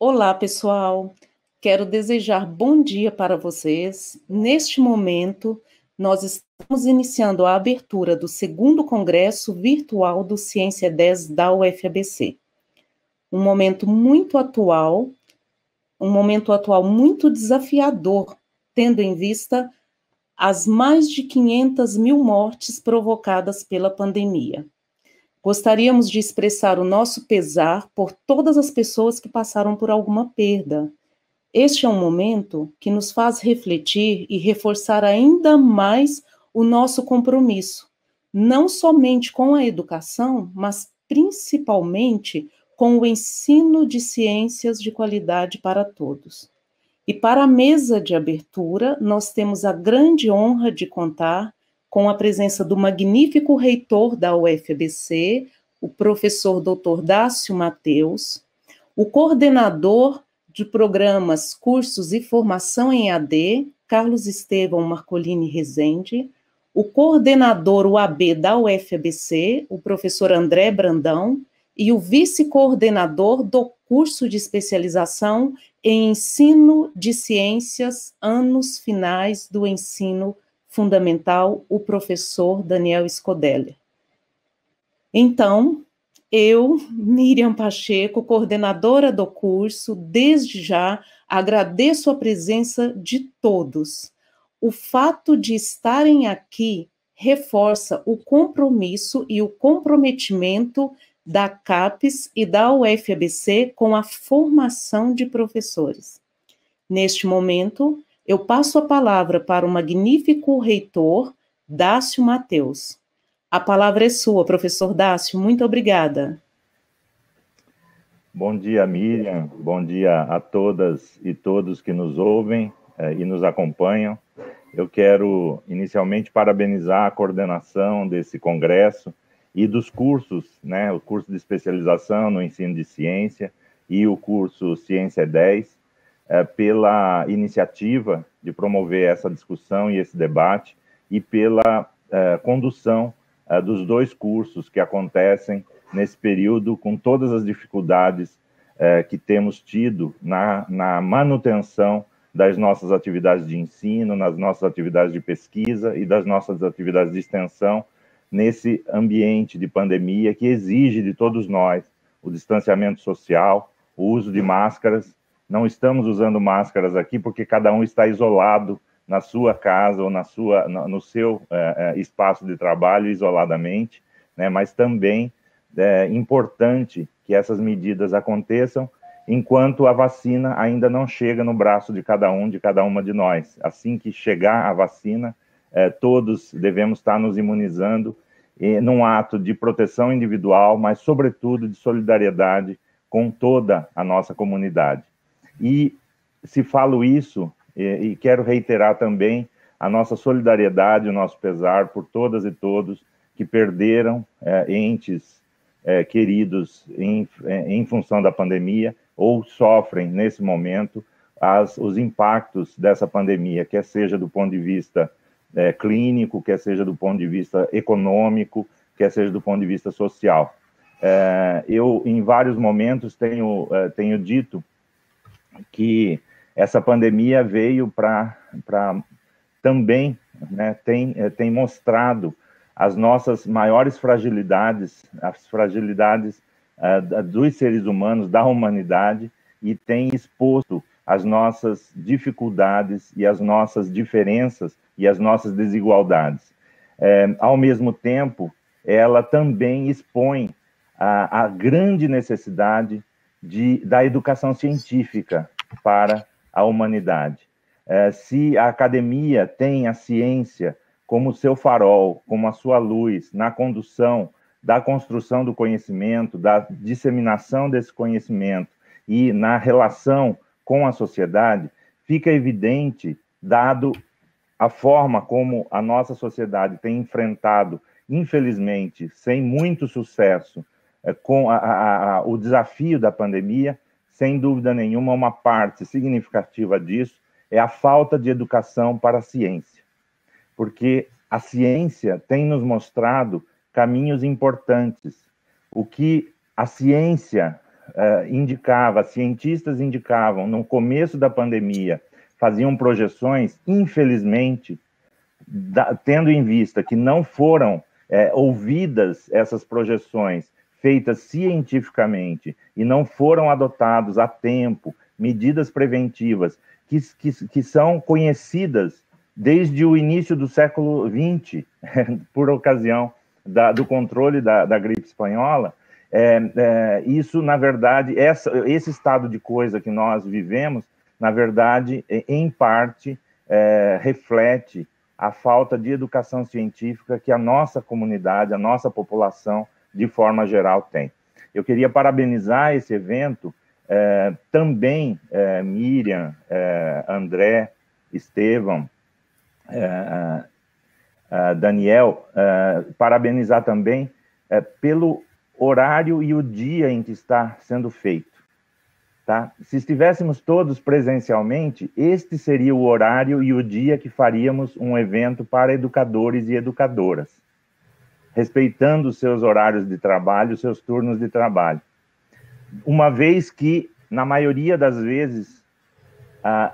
Olá, pessoal. Quero desejar bom dia para vocês. Neste momento, nós estamos iniciando a abertura do segundo Congresso Virtual do Ciência 10 da UFABC. Um momento muito atual, muito desafiador, tendo em vista as mais de 500 mil mortes provocadas pela pandemia. Gostaríamos de expressar o nosso pesar por todas as pessoas que passaram por alguma perda. Este é um momento que nos faz refletir e reforçar ainda mais o nosso compromisso, não somente com a educação, mas principalmente com o ensino de ciências de qualidade para todos. E para a mesa de abertura, nós temos a grande honra de contar com a presença do magnífico reitor da UFABC, o professor Dr. Dácio Mateus, o coordenador de programas, cursos e formação em AD, Carlos Estevão Marcolini Rezende, o coordenador UAB da UFABC, o professor André Brandão, e o vice-coordenador do curso de especialização em ensino de ciências, anos finais do ensino fundamental, o professor Daniel Scodeller. Então, eu, Miriam Pacheco, coordenadora do curso, desde já agradeço a presença de todos. O fato de estarem aqui reforça o compromisso e o comprometimento da CAPES e da UFABC com a formação de professores. Neste momento, eu passo a palavra para o magnífico reitor, Dácio Mateus. A palavra é sua, professor Dácio. Muito obrigada. Bom dia, Miriam. Bom dia a todas e todos que nos ouvem e nos acompanham. Eu quero, inicialmente, parabenizar a coordenação desse congresso e dos cursos, o curso de especialização no ensino de ciência e o curso Ciência 10, pela iniciativa de promover essa discussão e esse debate e pela condução dos dois cursos que acontecem nesse período, com todas as dificuldades que temos tido na manutenção das nossas atividades de ensino, nas nossas atividades de pesquisa e das nossas atividades de extensão, nesse ambiente de pandemia que exige de todos nós o distanciamento social, o uso de máscaras. Não estamos usando máscaras aqui porque cada um está isolado na sua casa ou no seu espaço de trabalho isoladamente, mas também é importante que essas medidas aconteçam enquanto a vacina ainda não chega no braço de cada uma de nós. Assim que chegar a vacina, todos devemos estar nos imunizando num ato de proteção individual, mas, sobretudo, de solidariedade com toda a nossa comunidade. E se falo isso, e quero reiterar também a nossa solidariedade, o nosso pesar por todas e todos que perderam entes queridos em função da pandemia ou sofrem, nesse momento, os impactos dessa pandemia, quer seja do ponto de vista clínico, quer seja do ponto de vista econômico, quer seja do ponto de vista social. Eu, em vários momentos, tenho dito que essa pandemia veio para também, tem mostrado as nossas maiores fragilidades, as fragilidades dos seres humanos, da humanidade, e tem exposto as nossas dificuldades e as nossas diferenças e as nossas desigualdades. Ao mesmo tempo, ela também expõe a grande necessidade da educação científica para a humanidade. Se a academia tem a ciência como seu farol, como a sua luz na condução da construção do conhecimento, da disseminação desse conhecimento e na relação com a sociedade, fica evidente, dado a forma como a nossa sociedade tem enfrentado, infelizmente, sem muito sucesso, com o desafio da pandemia, sem dúvida nenhuma, uma parte significativa disso é a falta de educação para a ciência. Porque a ciência tem nos mostrado caminhos importantes. O que a ciência cientistas indicavam, no começo da pandemia, faziam projeções, infelizmente, tendo em vista que não foram ouvidas essas projeções feitas cientificamente e não foram adotados a tempo medidas preventivas que são conhecidas desde o início do século XX, por ocasião do controle da gripe espanhola. Isso, na verdade, esse estado de coisa que nós vivemos, na verdade, em parte, reflete a falta de educação científica que a nossa comunidade, a nossa população, de forma geral, tem. Eu queria parabenizar esse evento, também Miriam, André, Estevão, Daniel, parabenizar também pelo horário e o dia em que está sendo feito. Tá? Se estivéssemos todos presencialmente, este seria o horário e o dia que faríamos um evento para educadores e educadoras, respeitando os seus horários de trabalho, os seus turnos de trabalho. Uma vez que, na maioria das vezes,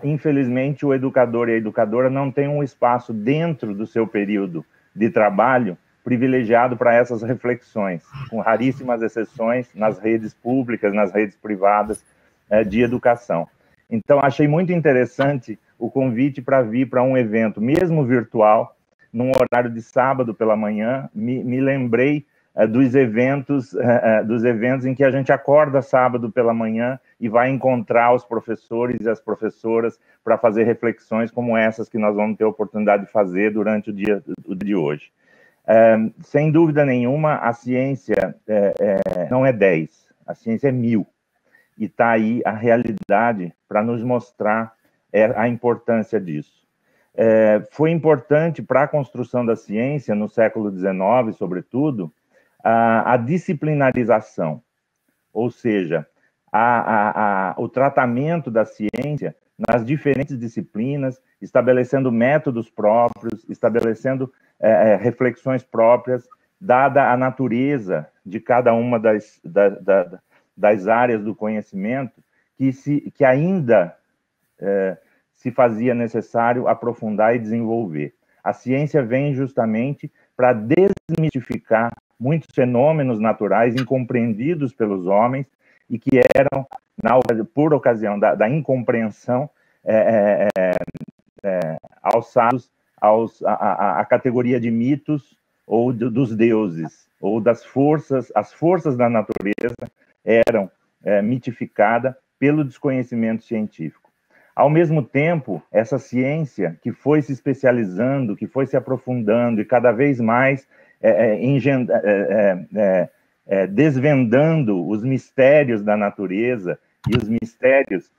infelizmente, o educador e a educadora não têm um espaço dentro do seu período de trabalho privilegiado para essas reflexões, com raríssimas exceções nas redes públicas, nas redes privadas de educação. Então, achei muito interessante o convite para vir para um evento, mesmo virtual, num horário de sábado pela manhã. Me lembrei dos eventos em que a gente acorda sábado pela manhã e vai encontrar os professores e as professoras para fazer reflexões como essas que nós vamos ter a oportunidade de fazer durante o dia de hoje. Sem dúvida nenhuma, a ciência não é 10, a ciência é 1000. E está aí a realidade para nos mostrar a importância disso. Foi importante para a construção da ciência, no século XIX, sobretudo, a disciplinarização, ou seja, o tratamento da ciência nas diferentes disciplinas, estabelecendo métodos próprios, estabelecendo reflexões próprias, dada a natureza de cada uma das áreas do conhecimento, que ainda se fazia necessário aprofundar e desenvolver. A ciência vem justamente para desmistificar muitos fenômenos naturais incompreendidos pelos homens e que eram, por ocasião da incompreensão, alçados à categoria de mitos ou dos deuses, ou das forças. As forças da natureza eram mitificadas pelo desconhecimento científico. Ao mesmo tempo, essa ciência que foi se especializando, que foi se aprofundando e cada vez mais desvendando os mistérios da natureza e os mistérios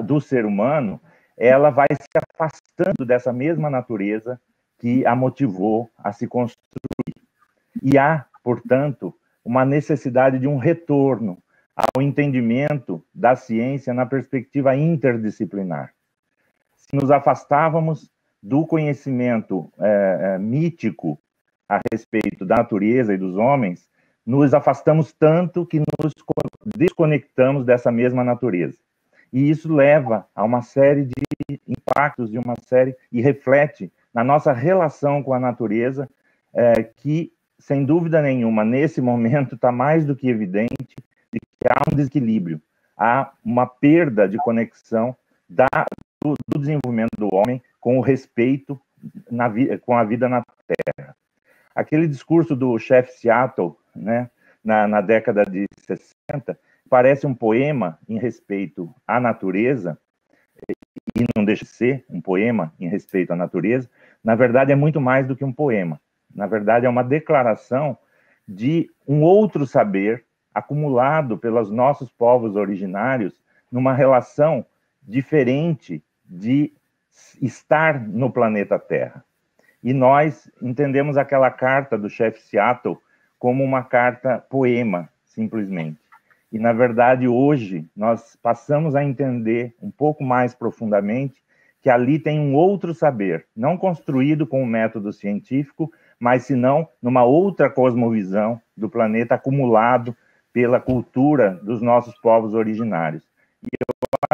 do ser humano, ela vai se afastando dessa mesma natureza que a motivou a se construir. E há, portanto, uma necessidade de um retorno ao entendimento da ciência na perspectiva interdisciplinar. Se nos afastávamos do conhecimento mítico a respeito da natureza e dos homens, nos afastamos tanto que nos desconectamos dessa mesma natureza. E isso leva a uma série de impactos, e reflete na nossa relação com a natureza, que, sem dúvida nenhuma, nesse momento está mais do que evidente de que há um desequilíbrio, há uma perda de conexão do desenvolvimento do homem com o respeito com a vida na Terra. Aquele discurso do chefe Seattle, né, na década de 60, parece um poema em respeito à natureza, e não deixa de ser um poema em respeito à natureza. Na verdade, é muito mais do que um poema. Na verdade, é uma declaração de um outro saber acumulado pelos nossos povos originários numa relação diferente de estar no planeta Terra. E nós entendemos aquela carta do chefe Seattle como uma carta poema, simplesmente. E, na verdade, hoje, nós passamos a entender um pouco mais profundamente que ali tem um outro saber, não construído com um método científico, mas, senão, numa outra cosmovisão do planeta acumulado pela cultura dos nossos povos originários. E eu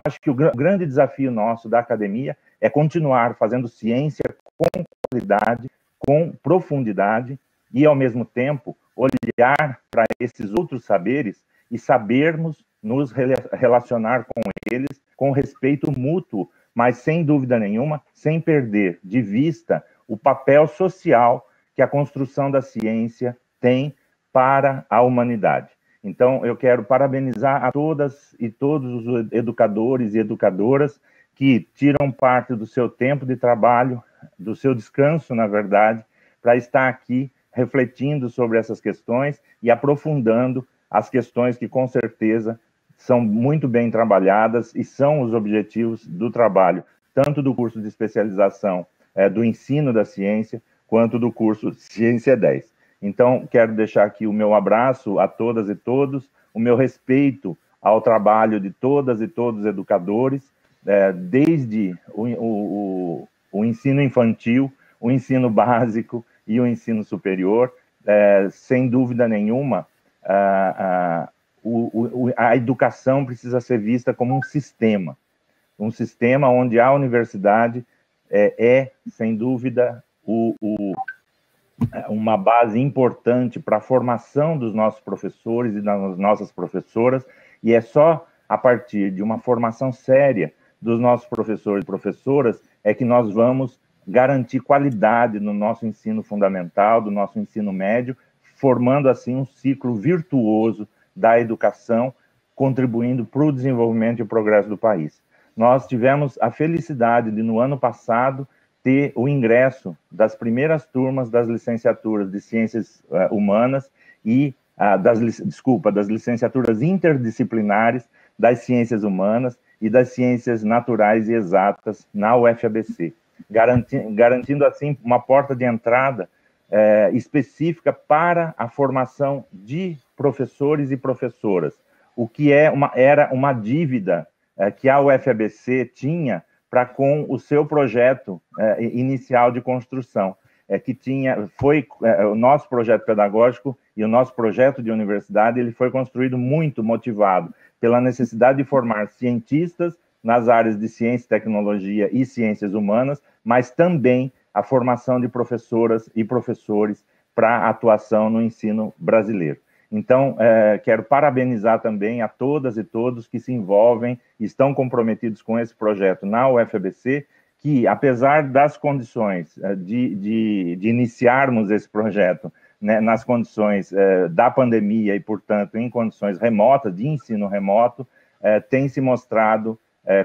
acho que o grande desafio nosso da academia é continuar fazendo ciência com qualidade, com profundidade e, ao mesmo tempo, olhar para esses outros saberes e sabermos nos relacionar com eles com respeito mútuo, mas, sem dúvida nenhuma, sem perder de vista o papel social que a construção da ciência tem para a humanidade. Então, eu quero parabenizar a todas e todos os educadores e educadoras que tiram parte do seu tempo de trabalho, do seu descanso, na verdade, para estar aqui refletindo sobre essas questões e aprofundando as questões que, com certeza, são muito bem trabalhadas e são os objetivos do trabalho, tanto do curso de especialização do ensino da ciência, quanto do curso Ciência 10. Então, quero deixar aqui o meu abraço a todas e todos, o meu respeito ao trabalho de todas e todos os educadores, desde o ensino infantil, o ensino básico e o ensino superior. Sem dúvida nenhuma, a educação precisa ser vista como um sistema onde a universidade sem dúvida, uma base importante para a formação dos nossos professores e das nossas professoras, e é só a partir de uma formação séria dos nossos professores e professoras que nós vamos garantir qualidade no nosso ensino fundamental, do nosso ensino médio, formando assim um ciclo virtuoso da educação, contribuindo para o desenvolvimento e o progresso do país. Nós tivemos a felicidade de, no ano passado, ter o ingresso das primeiras turmas das licenciaturas de Ciências Humanas e das licenciaturas interdisciplinares das Ciências Humanas e das Ciências Naturais e Exatas na UFABC, garantindo assim uma porta de entrada específica para a formação de professores e professoras, o que era uma dívida que a UFABC tinha para com o seu projeto inicial de construção, o nosso projeto pedagógico e o nosso projeto de universidade, ele foi construído muito motivado pela necessidade de formar cientistas nas áreas de ciência, tecnologia e ciências humanas, mas também a formação de professoras e professores para a atuação no ensino brasileiro. Então, quero parabenizar também a todas e todos que se envolvem e estão comprometidos com esse projeto na UFABC, que, apesar das condições de iniciarmos esse projeto, né, nas condições da pandemia e, portanto, em condições remotas, de ensino remoto, tem se mostrado,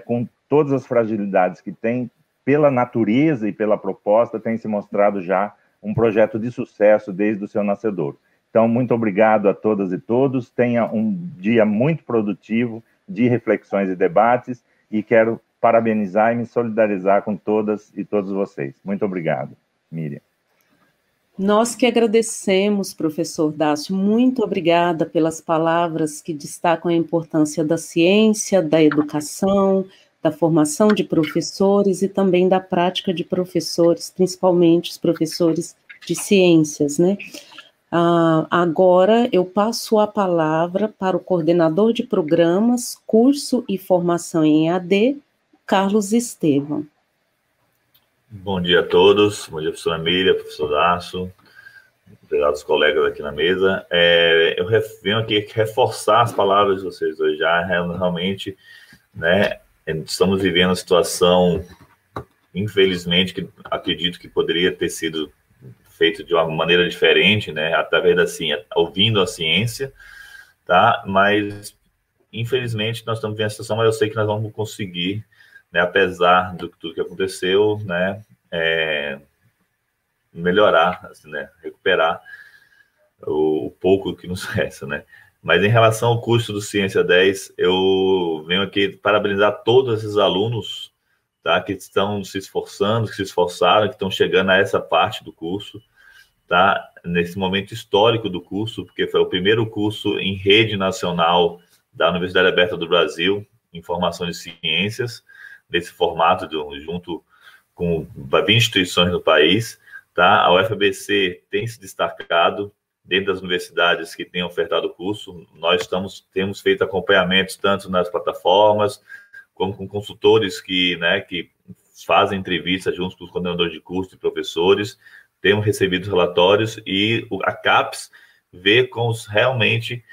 com todas as fragilidades que tem, pela natureza e pela proposta, tem se mostrado já um projeto de sucesso desde o seu nascedor. Então, muito obrigado a todas e todos, tenha um dia muito produtivo de reflexões e debates, e quero parabenizar e me solidarizar com todas e todos vocês. Muito obrigado, Miriam. Nós que agradecemos, professor Dácio, muito obrigada pelas palavras que destacam a importância da ciência, da educação, da formação de professores e também da prática de professores, principalmente os professores de ciências, né? Agora eu passo a palavra para o coordenador de programas, curso e formação em EAD, Carlos Estevam. Bom dia a todos, bom dia, professora Miriam, professor Dácio, obrigado colegas aqui na mesa. Eu venho aqui reforçar as palavras de vocês hoje, já realmente, né, estamos vivendo uma situação, infelizmente, que acredito que poderia ter sido feito de uma maneira diferente, né, através da ciência, ouvindo a ciência, tá? Mas, infelizmente, nós estamos vendo a situação, mas eu sei que nós vamos conseguir, né, apesar de tudo que aconteceu, né, melhorar, assim, né, recuperar o pouco que nos resta, né. Mas em relação ao curso do Ciência 10, eu venho aqui parabenizar todos esses alunos, tá, que estão se esforçando, que se esforçaram, que estão chegando a essa parte do curso, tá, nesse momento histórico do curso, porque foi o primeiro curso em rede nacional da Universidade Aberta do Brasil, em formação de ciências, desse formato, junto com 20 instituições no país, tá? A UFABC tem se destacado dentro das universidades que têm ofertado o curso. Nós temos feito acompanhamentos tanto nas plataformas, como com consultores que fazem entrevistas junto com os coordenadores de curso e professores, temos recebido relatórios e a CAPES vê realmente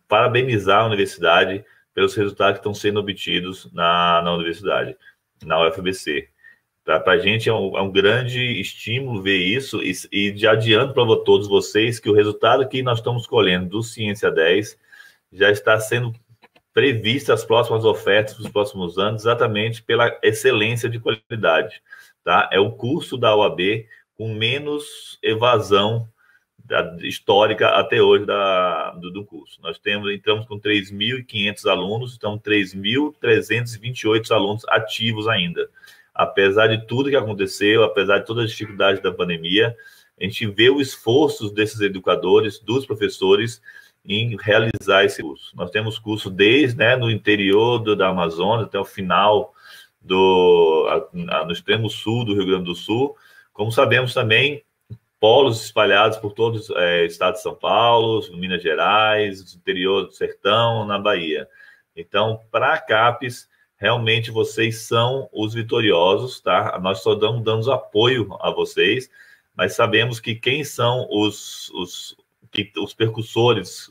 parabenizar a universidade pelos resultados que estão sendo obtidos na universidade, na UFABC. Para a gente é um grande estímulo ver isso e de adianto para todos vocês que o resultado que nós estamos colhendo do Ciência 10 já está sendo previsto as próximas ofertas dos próximos anos, exatamente pela excelência de qualidade. Tá? É o curso da UAB com menos evasão histórica até hoje do curso. Nós entramos com 3.500 alunos, então 3.328 alunos ativos ainda. Apesar de tudo que aconteceu, apesar de todas as dificuldades da pandemia, a gente vê o esforço desses educadores, dos professores, em realizar esse curso. Nós temos curso desde no interior da Amazônia até o final no extremo sul do Rio Grande do Sul, como sabemos também, polos espalhados por todo o estado de São Paulo, Minas Gerais, interior do Sertão, na Bahia. Então, para a CAPES, realmente vocês são os vitoriosos, tá? Nós só damos apoio a vocês, mas sabemos que quem são os percussores,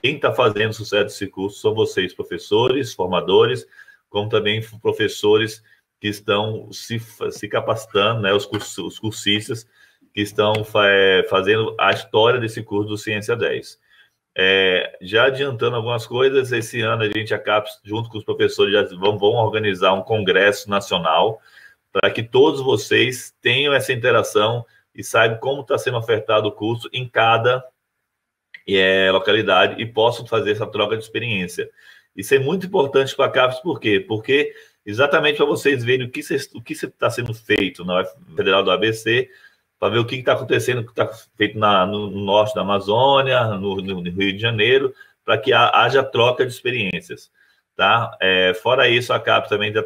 quem está fazendo sucesso desse curso são vocês, professores, formadores, como também professores que estão se capacitando, os cursistas que estão fazendo a história desse curso do Ciência 10. Já adiantando algumas coisas, esse ano a CAPES, junto com os professores, já vão organizar um congresso nacional para que todos vocês tenham essa interação e saibam como está sendo ofertado o curso em cada localidade e possam fazer essa troca de experiência. Isso é muito importante para a CAPES, por quê? Porque exatamente para vocês verem o que está sendo feito na Federal do ABC, para ver o que está acontecendo, o que está feito no norte da Amazônia, no Rio de Janeiro, para que haja troca de experiências. Tá? Fora isso, a CAPES também já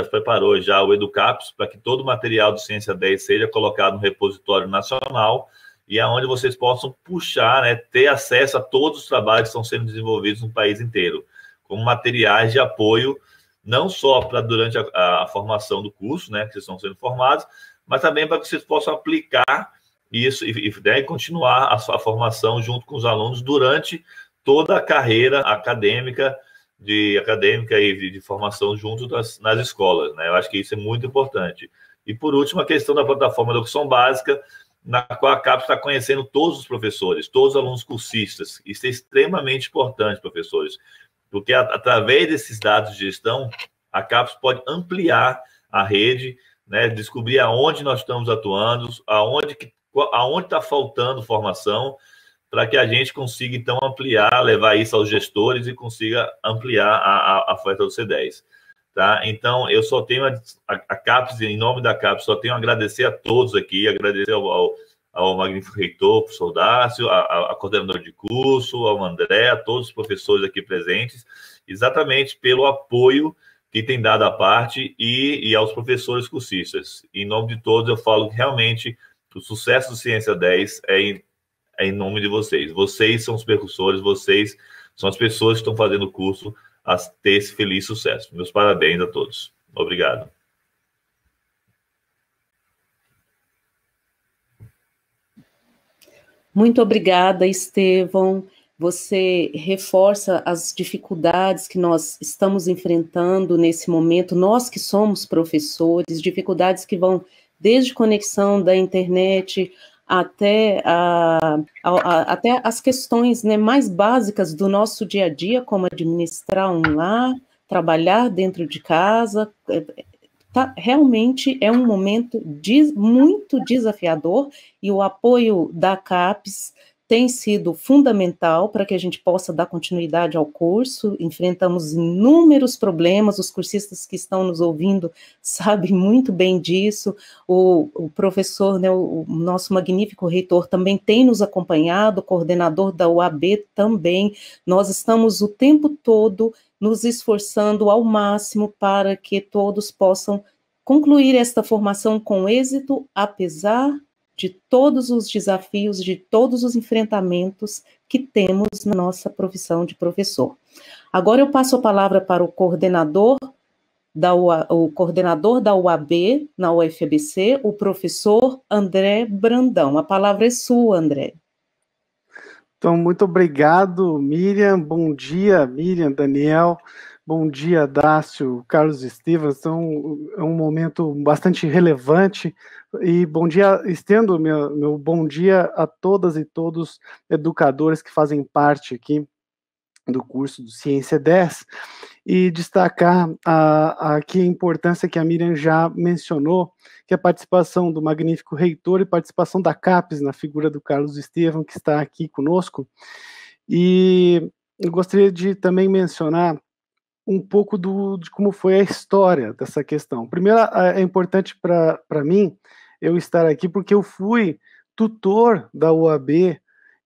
preparou o EduCaPS, para que todo o material do Ciência 10 seja colocado no repositório nacional, e aonde vocês possam puxar, ter acesso a todos os trabalhos que estão sendo desenvolvidos no país inteiro, como materiais de apoio, não só para durante a formação do curso, que vocês estão sendo formados, mas também para que vocês possam aplicar isso e continuar a sua formação junto com os alunos durante toda a carreira acadêmica e de formação junto nas escolas. Eu acho que isso é muito importante. E, por último, a questão da plataforma de educação básica, na qual a CAPES está conhecendo todos os professores, todos os alunos cursistas. Isso é extremamente importante, professores, porque através desses dados de gestão, a CAPES pode ampliar a rede, descobrir aonde nós estamos atuando, aonde está faltando formação, para que a gente consiga, então, ampliar, levar isso aos gestores e consiga ampliar a oferta do C10. Tá? Então, eu só tenho a CAPES, em nome da CAPES, só tenho a agradecer a todos aqui, agradecer ao magnífico reitor, professor Dácio, a coordenadora de curso, ao André, a todos os professores aqui presentes, exatamente pelo apoio que tem dado à parte e aos professores cursistas. Em nome de todos, eu falo que realmente o sucesso do Ciência 10 é em nome de vocês. Vocês são os percussores, vocês são as pessoas que estão fazendo o curso a ter esse feliz sucesso. Meus parabéns a todos. Obrigado. Muito obrigada, Estevão. Você reforça as dificuldades que nós estamos enfrentando nesse momento, nós que somos professores, dificuldades que vão desde conexão da internet até as questões mais básicas do nosso dia a dia, como administrar um lar, trabalhar dentro de casa. Realmente é um momento muito desafiador, e o apoio da CAPES tem sido fundamental para que a gente possa dar continuidade ao curso. Enfrentamos inúmeros problemas, os cursistas que estão nos ouvindo sabem muito bem disso, o professor, o nosso magnífico reitor também tem nos acompanhado, o coordenador da UAB também. Nós estamos o tempo todo nos esforçando ao máximo para que todos possam concluir esta formação com êxito, apesar de todos os desafios, de todos os enfrentamentos que temos na nossa profissão de professor. Agora eu passo a palavra para o coordenador da UAB na UFABC, o professor André Brandão. A palavra é sua, André. Então, muito obrigado, Miriam. Bom dia, Miriam, Daniel. Bom dia, Dácio, Carlos Estevam. Então, é um momento bastante relevante. E bom dia, estendo meu bom dia a todas e todos educadores que fazem parte aqui do curso do Ciência 10, e destacar aqui a importância que a Miriam já mencionou, que é a participação do magnífico reitor e participação da CAPES na figura do Carlos Estevam, que está aqui conosco. E eu gostaria de também mencionar um pouco de como foi a história dessa questão. Primeiro, é importante para mim eu estar aqui porque eu fui tutor da UAB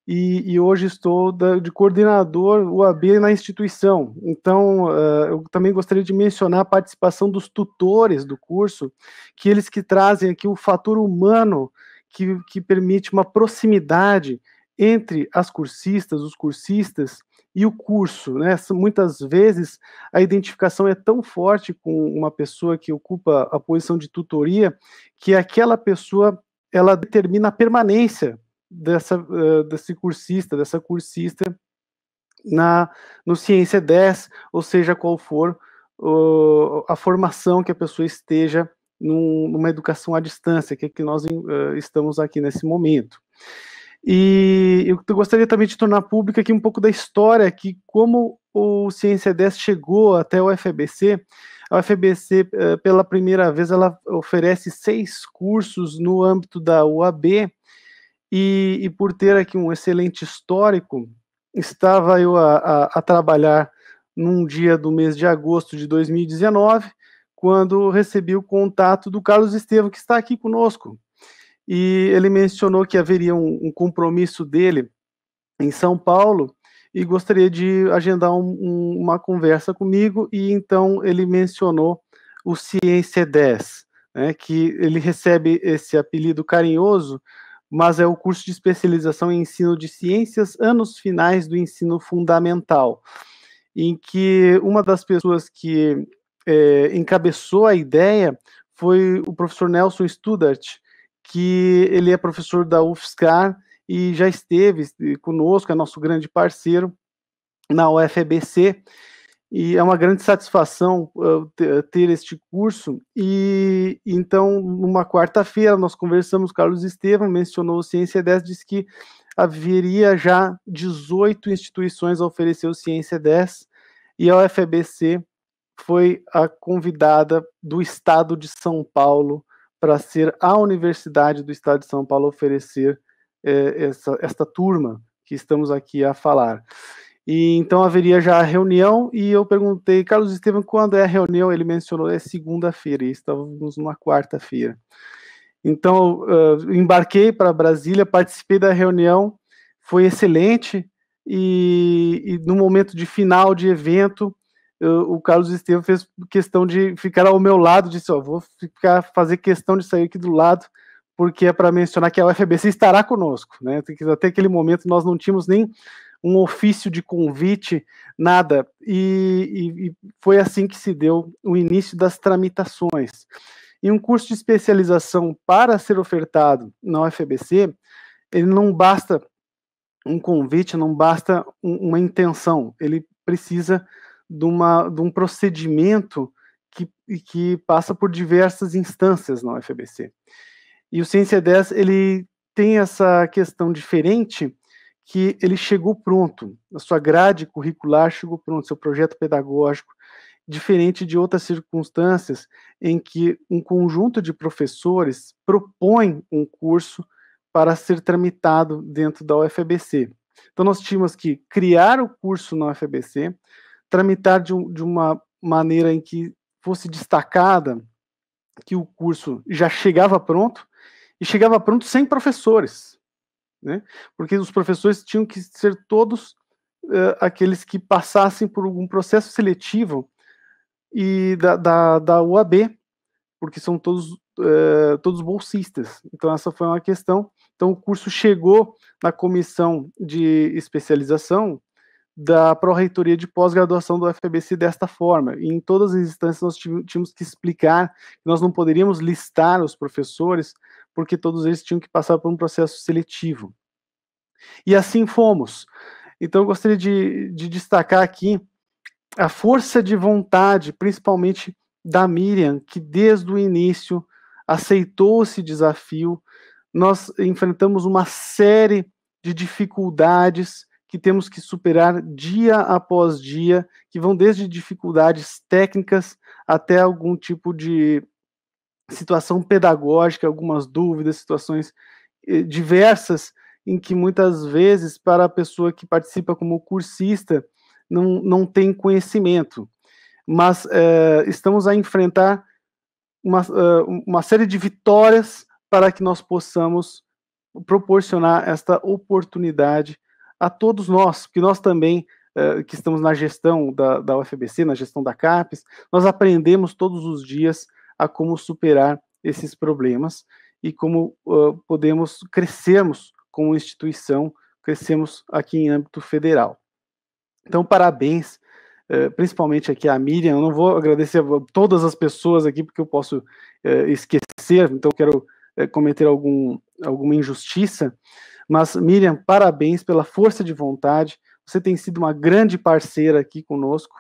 e hoje estou de coordenador UAB na instituição. Então, eu também gostaria de mencionar a participação dos tutores do curso, que eles que trazem aqui o fator humano que permite uma proximidade entre as cursistas, os cursistas e o curso, né? Muitas vezes a identificação é tão forte com uma pessoa que ocupa a posição de tutoria que aquela pessoa ela determina a permanência desse cursista, dessa cursista no Ciência 10, ou seja, qual for a formação que a pessoa esteja numa educação à distância, que é que nós estamos aqui nesse momento. E eu gostaria também de tornar pública aqui um pouco da história, que como o Ciência 10 chegou até o UFABC. A UFABC, pela primeira vez, ela oferece 6 cursos no âmbito da UAB, e por ter aqui um excelente histórico, estava eu a trabalhar num dia do mês de agosto de 2019, quando recebi o contato do Carlos Estevam, que está aqui conosco. E ele mencionou que haveria um compromisso dele em São Paulo e gostaria de agendar uma conversa comigo, e então ele mencionou o Ciência 10, né, que ele recebe esse apelido carinhoso, mas é o curso de especialização em ensino de ciências, anos finais do ensino fundamental, em que uma das pessoas que encabeçou a ideia foi o professor Nelson Studart, que ele é professor da UFSCar e já esteve conosco, é nosso grande parceiro na UFABC, e é uma grande satisfação ter este curso. E então, numa quarta-feira, nós conversamos, Carlos Estevam mencionou o Ciência 10, disse que haveria já 18 instituições a oferecer o Ciência 10, e a UFABC foi a convidada do Estado de São Paulo para ser a Universidade do Estado de São Paulo a oferecer esta turma que estamos aqui a falar. E então haveria já a reunião, e eu perguntei, Carlos Estevam, quando é a reunião? Ele mencionou, é segunda-feira, e estávamos numa quarta-feira. Então, embarquei para Brasília, participei da reunião, foi excelente, e no momento de final de evento, o Carlos Estevam fez questão de ficar ao meu lado, disse, vou fazer questão de sair aqui do lado, porque é para mencionar que a UFABC estará conosco, né? Até aquele momento nós não tínhamos nem um ofício de convite, nada, e foi assim que se deu o início das tramitações. E um curso de especialização, para ser ofertado na UFABC, ele não basta um convite, não basta uma intenção, ele precisa de um procedimento que passa por diversas instâncias na UFABC. E o Ciência 10, ele tem essa questão diferente, que ele chegou pronto, a sua grade curricular chegou pronto, seu projeto pedagógico, diferente de outras circunstâncias em que um conjunto de professores propõe um curso para ser tramitado dentro da UFABC. Então nós tínhamos que criar o curso na UFABC, tramitar de uma maneira em que fosse destacada que o curso já chegava pronto, e chegava pronto sem professores, né? Porque os professores tinham que ser todos aqueles que passassem por algum processo seletivo e da UAB, porque são todos todos bolsistas. Então, essa foi uma questão. Então, o curso chegou na comissão de especialização da Pró-Reitoria de Pós-Graduação do UFABC desta forma. E em todas as instâncias nós tínhamos que explicar que nós não poderíamos listar os professores, porque todos eles tinham que passar por um processo seletivo. E assim fomos. Então, eu gostaria de destacar aqui a força de vontade, principalmente da Miriam, que desde o início aceitou esse desafio. Nós enfrentamos uma série de dificuldades que temos que superar dia após dia, que vão desde dificuldades técnicas até algum tipo de situação pedagógica, algumas dúvidas, situações diversas, em que muitas vezes, para a pessoa que participa como cursista, não tem conhecimento. Mas estamos a enfrentar uma série de vitórias para que nós possamos proporcionar esta oportunidade a todos nós, porque nós também, que estamos na gestão da UFABC, na gestão da CAPES, nós aprendemos todos os dias a como superar esses problemas e como podemos crescermos como instituição, crescemos aqui em âmbito federal. Então, parabéns, principalmente aqui a Miriam. Eu não vou agradecer a todas as pessoas aqui, porque eu posso esquecer, então quero cometer alguma injustiça, mas, Miriam, parabéns pela força de vontade. Você tem sido uma grande parceira aqui conosco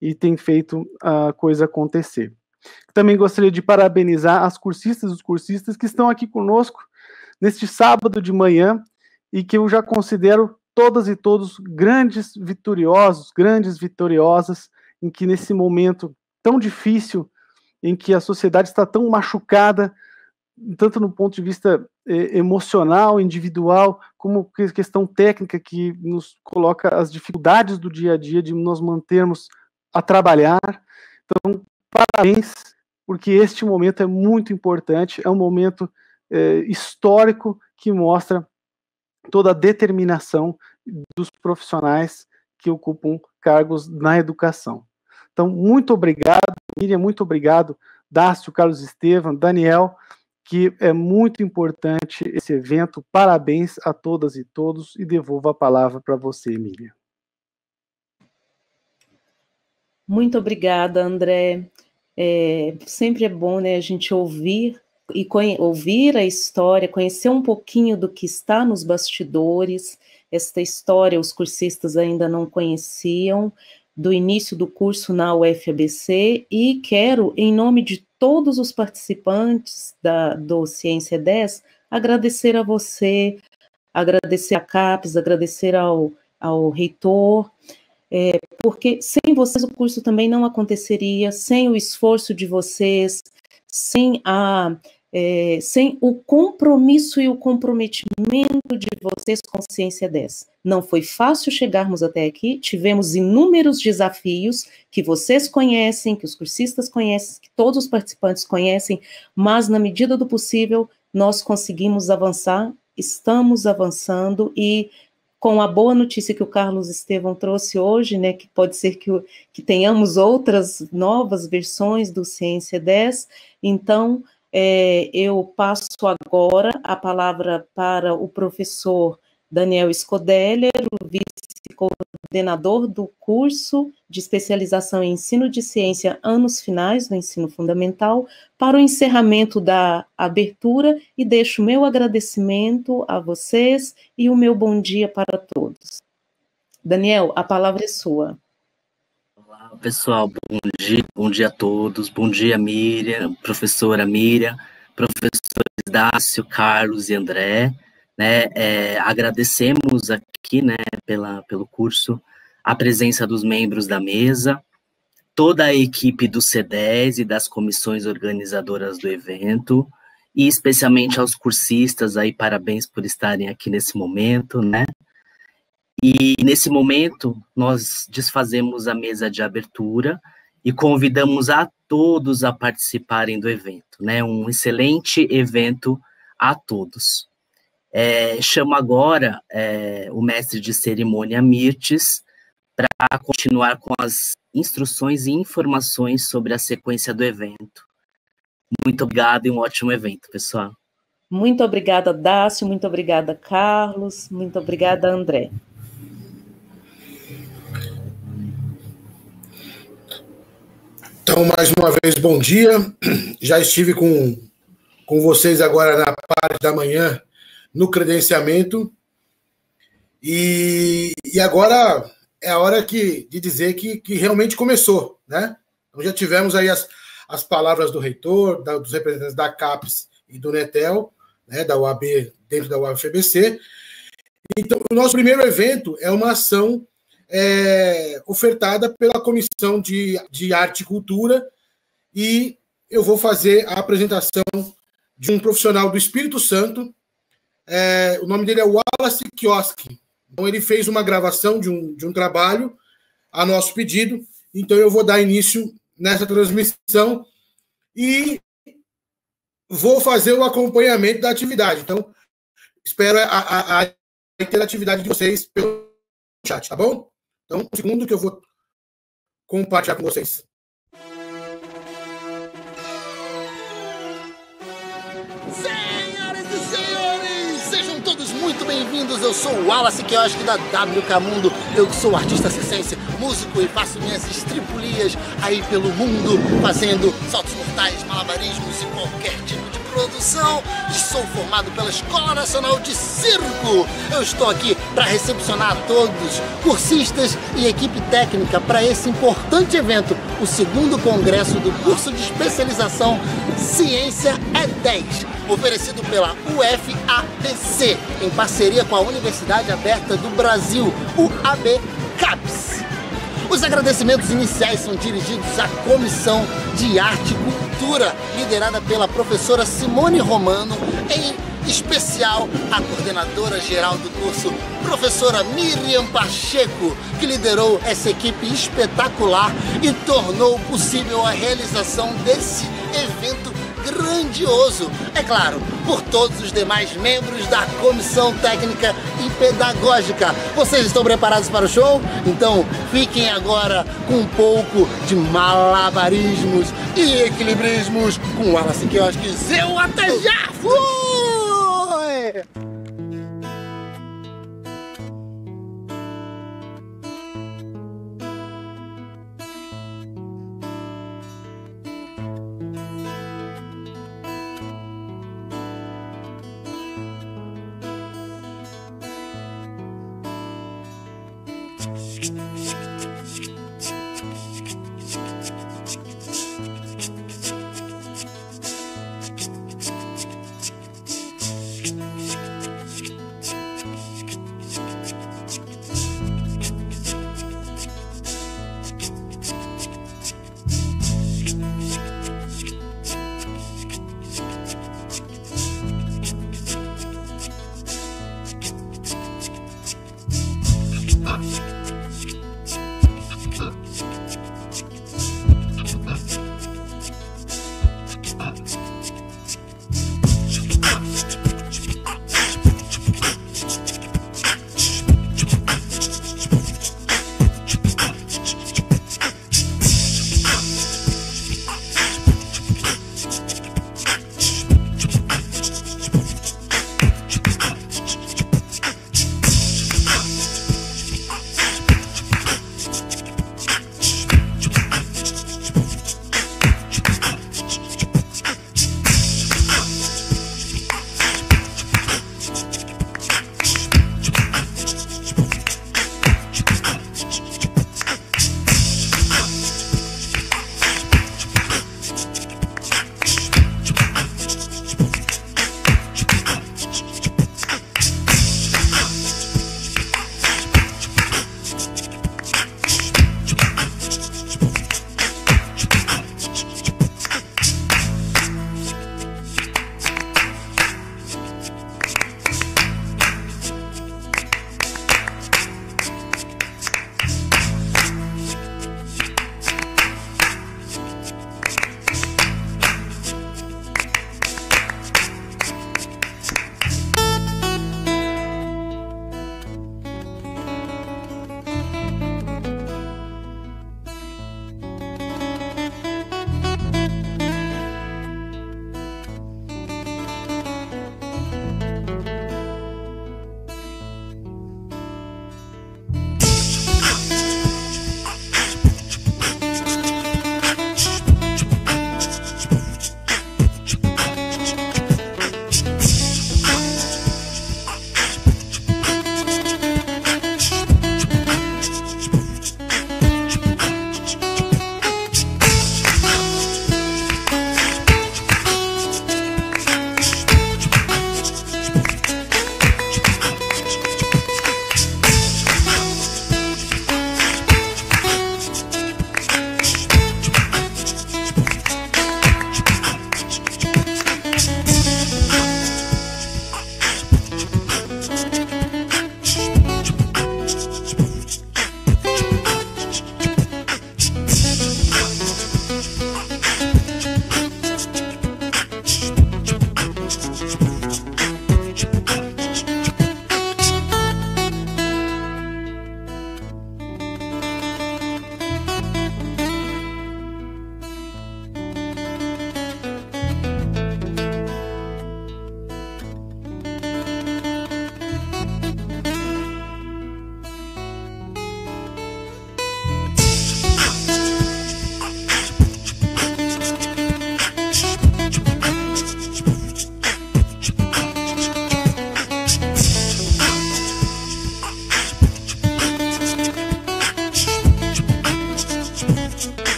e tem feito a coisa acontecer. Também gostaria de parabenizar as cursistas e os cursistas que estão aqui conosco neste sábado de manhã e que eu já considero todas e todos grandes vitoriosos, grandes vitoriosas, em que nesse momento tão difícil, em que a sociedade está tão machucada, tanto no ponto de vista emocional, individual, como questão técnica, que nos coloca as dificuldades do dia a dia de nós mantermos a trabalhar. Então, parabéns, porque este momento é muito importante, é um momento histórico que mostra toda a determinação dos profissionais que ocupam cargos na educação. Então, muito obrigado, Miriam, muito obrigado, Dácio, Carlos Estevam, Daniel, que é muito importante esse evento. Parabéns a todas e todos, e devolvo a palavra para você, Miriam. Muito obrigada, André. Sempre é bom, né, a gente ouvir a história, conhecer um pouquinho do que está nos bastidores. Esta história os cursistas ainda não conheciam, do início do curso na UFABC, e quero, em nome de todos os participantes do Ciência 10, agradecer a você, agradecer a CAPES, agradecer ao reitor, porque sem vocês o curso também não aconteceria, sem o esforço de vocês, sem o compromisso e o comprometimento de vocês com Ciência 10. Não foi fácil chegarmos até aqui, tivemos inúmeros desafios que vocês conhecem, que os cursistas conhecem, que todos os participantes conhecem, mas na medida do possível nós conseguimos avançar, estamos avançando, e com a boa notícia que o Carlos Estevam trouxe hoje, né, que pode ser que tenhamos outras novas versões do Ciência 10, então eu passo agora a palavra para o professor Daniel Scodeller, o vice-coordenador do curso de especialização em ensino de ciência anos finais do ensino fundamental, para o encerramento da abertura, e deixo o meu agradecimento a vocês e o meu bom dia para todos. Daniel, a palavra é sua. Olá, pessoal, bom dia a todos, bom dia, Miriam, professora Miriam, professores Dácio, Carlos e André, né, agradecemos aqui, né, pelo curso, a presença dos membros da mesa, toda a equipe do C10 e das comissões organizadoras do evento, e especialmente aos cursistas, aí, parabéns por estarem aqui nesse momento, né. E nesse momento nós desfazemos a mesa de abertura e convidamos a todos a participarem do evento, né, um excelente evento a todos. Chamo agora o mestre de cerimônia Mirtes para continuar com as instruções e informações sobre a sequência do evento. Muito obrigado e um ótimo evento, pessoal. Muito obrigada, Dácio, muito obrigada, Carlos, muito obrigada, André. Então, mais uma vez, bom dia. Já estive com vocês agora na parte da manhã, no credenciamento, e agora é a hora de dizer que realmente começou, né? Então, já tivemos aí as palavras do reitor, dos representantes da CAPES e do NETEL, né, da UAB, dentro da UFABC. Então, o nosso primeiro evento é uma ação ofertada pela Comissão de Arte e Cultura, e eu vou fazer a apresentação de um profissional do Espírito Santo. O nome dele é Wallace Kioski. Então, ele fez uma gravação de um trabalho a nosso pedido, então eu vou dar início nessa transmissão e vou fazer o acompanhamento da atividade. Então, espero a interatividade de vocês pelo chat, tá bom? Então, um segundo que eu vou compartilhar com vocês. Senhoras e senhores, sejam todos muito bem-vindos. Eu sou o Wallace Kioski da WK Mundo. Eu que sou artista circense, músico e faço minhas estripulias aí pelo mundo, fazendo saltos mortais, malabarismos e qualquer tipo de produção. Sou formado pela Escola Nacional de Circo. Eu estou aqui para recepcionar todos, cursistas e equipe técnica, para esse importante evento, o 2º Congresso do Curso de Especialização Ciência é 10, oferecido pela UFABC, em parceria com a Universidade Aberta do Brasil, UAB CAPES. Os agradecimentos iniciais são dirigidos à Comissão de Arte e Cultura, liderada pela professora Simone Romano, em especial a coordenadora geral do curso, professora Miriam Pacheco, que liderou essa equipe espetacular e tornou possível a realização desse evento grandioso. É claro, por todos os demais membros da Comissão Técnica e Pedagógica. Vocês estão preparados para o show? Então fiquem agora com um pouco de malabarismos e equilibrismos com Wallace Kioski. Eu até já fui!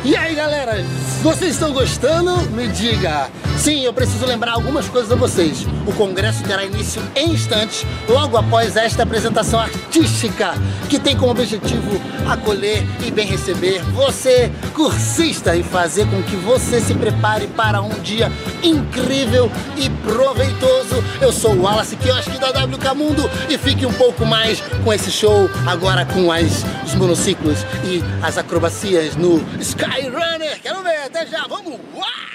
E aí, galera, vocês estão gostando? Me diga! Sim, eu preciso lembrar algumas coisas a vocês. O congresso terá início em instantes, logo após esta apresentação artística, que tem como objetivo acolher e bem receber você, cursista, e fazer com que você se prepare para um dia incrível e proveitoso. Eu sou o Wallace Kioski da WK Mundo e fique um pouco mais com esse show agora com os monociclos e as acrobacias no Skyrunner. Quero ver, até já, vamos! Uau!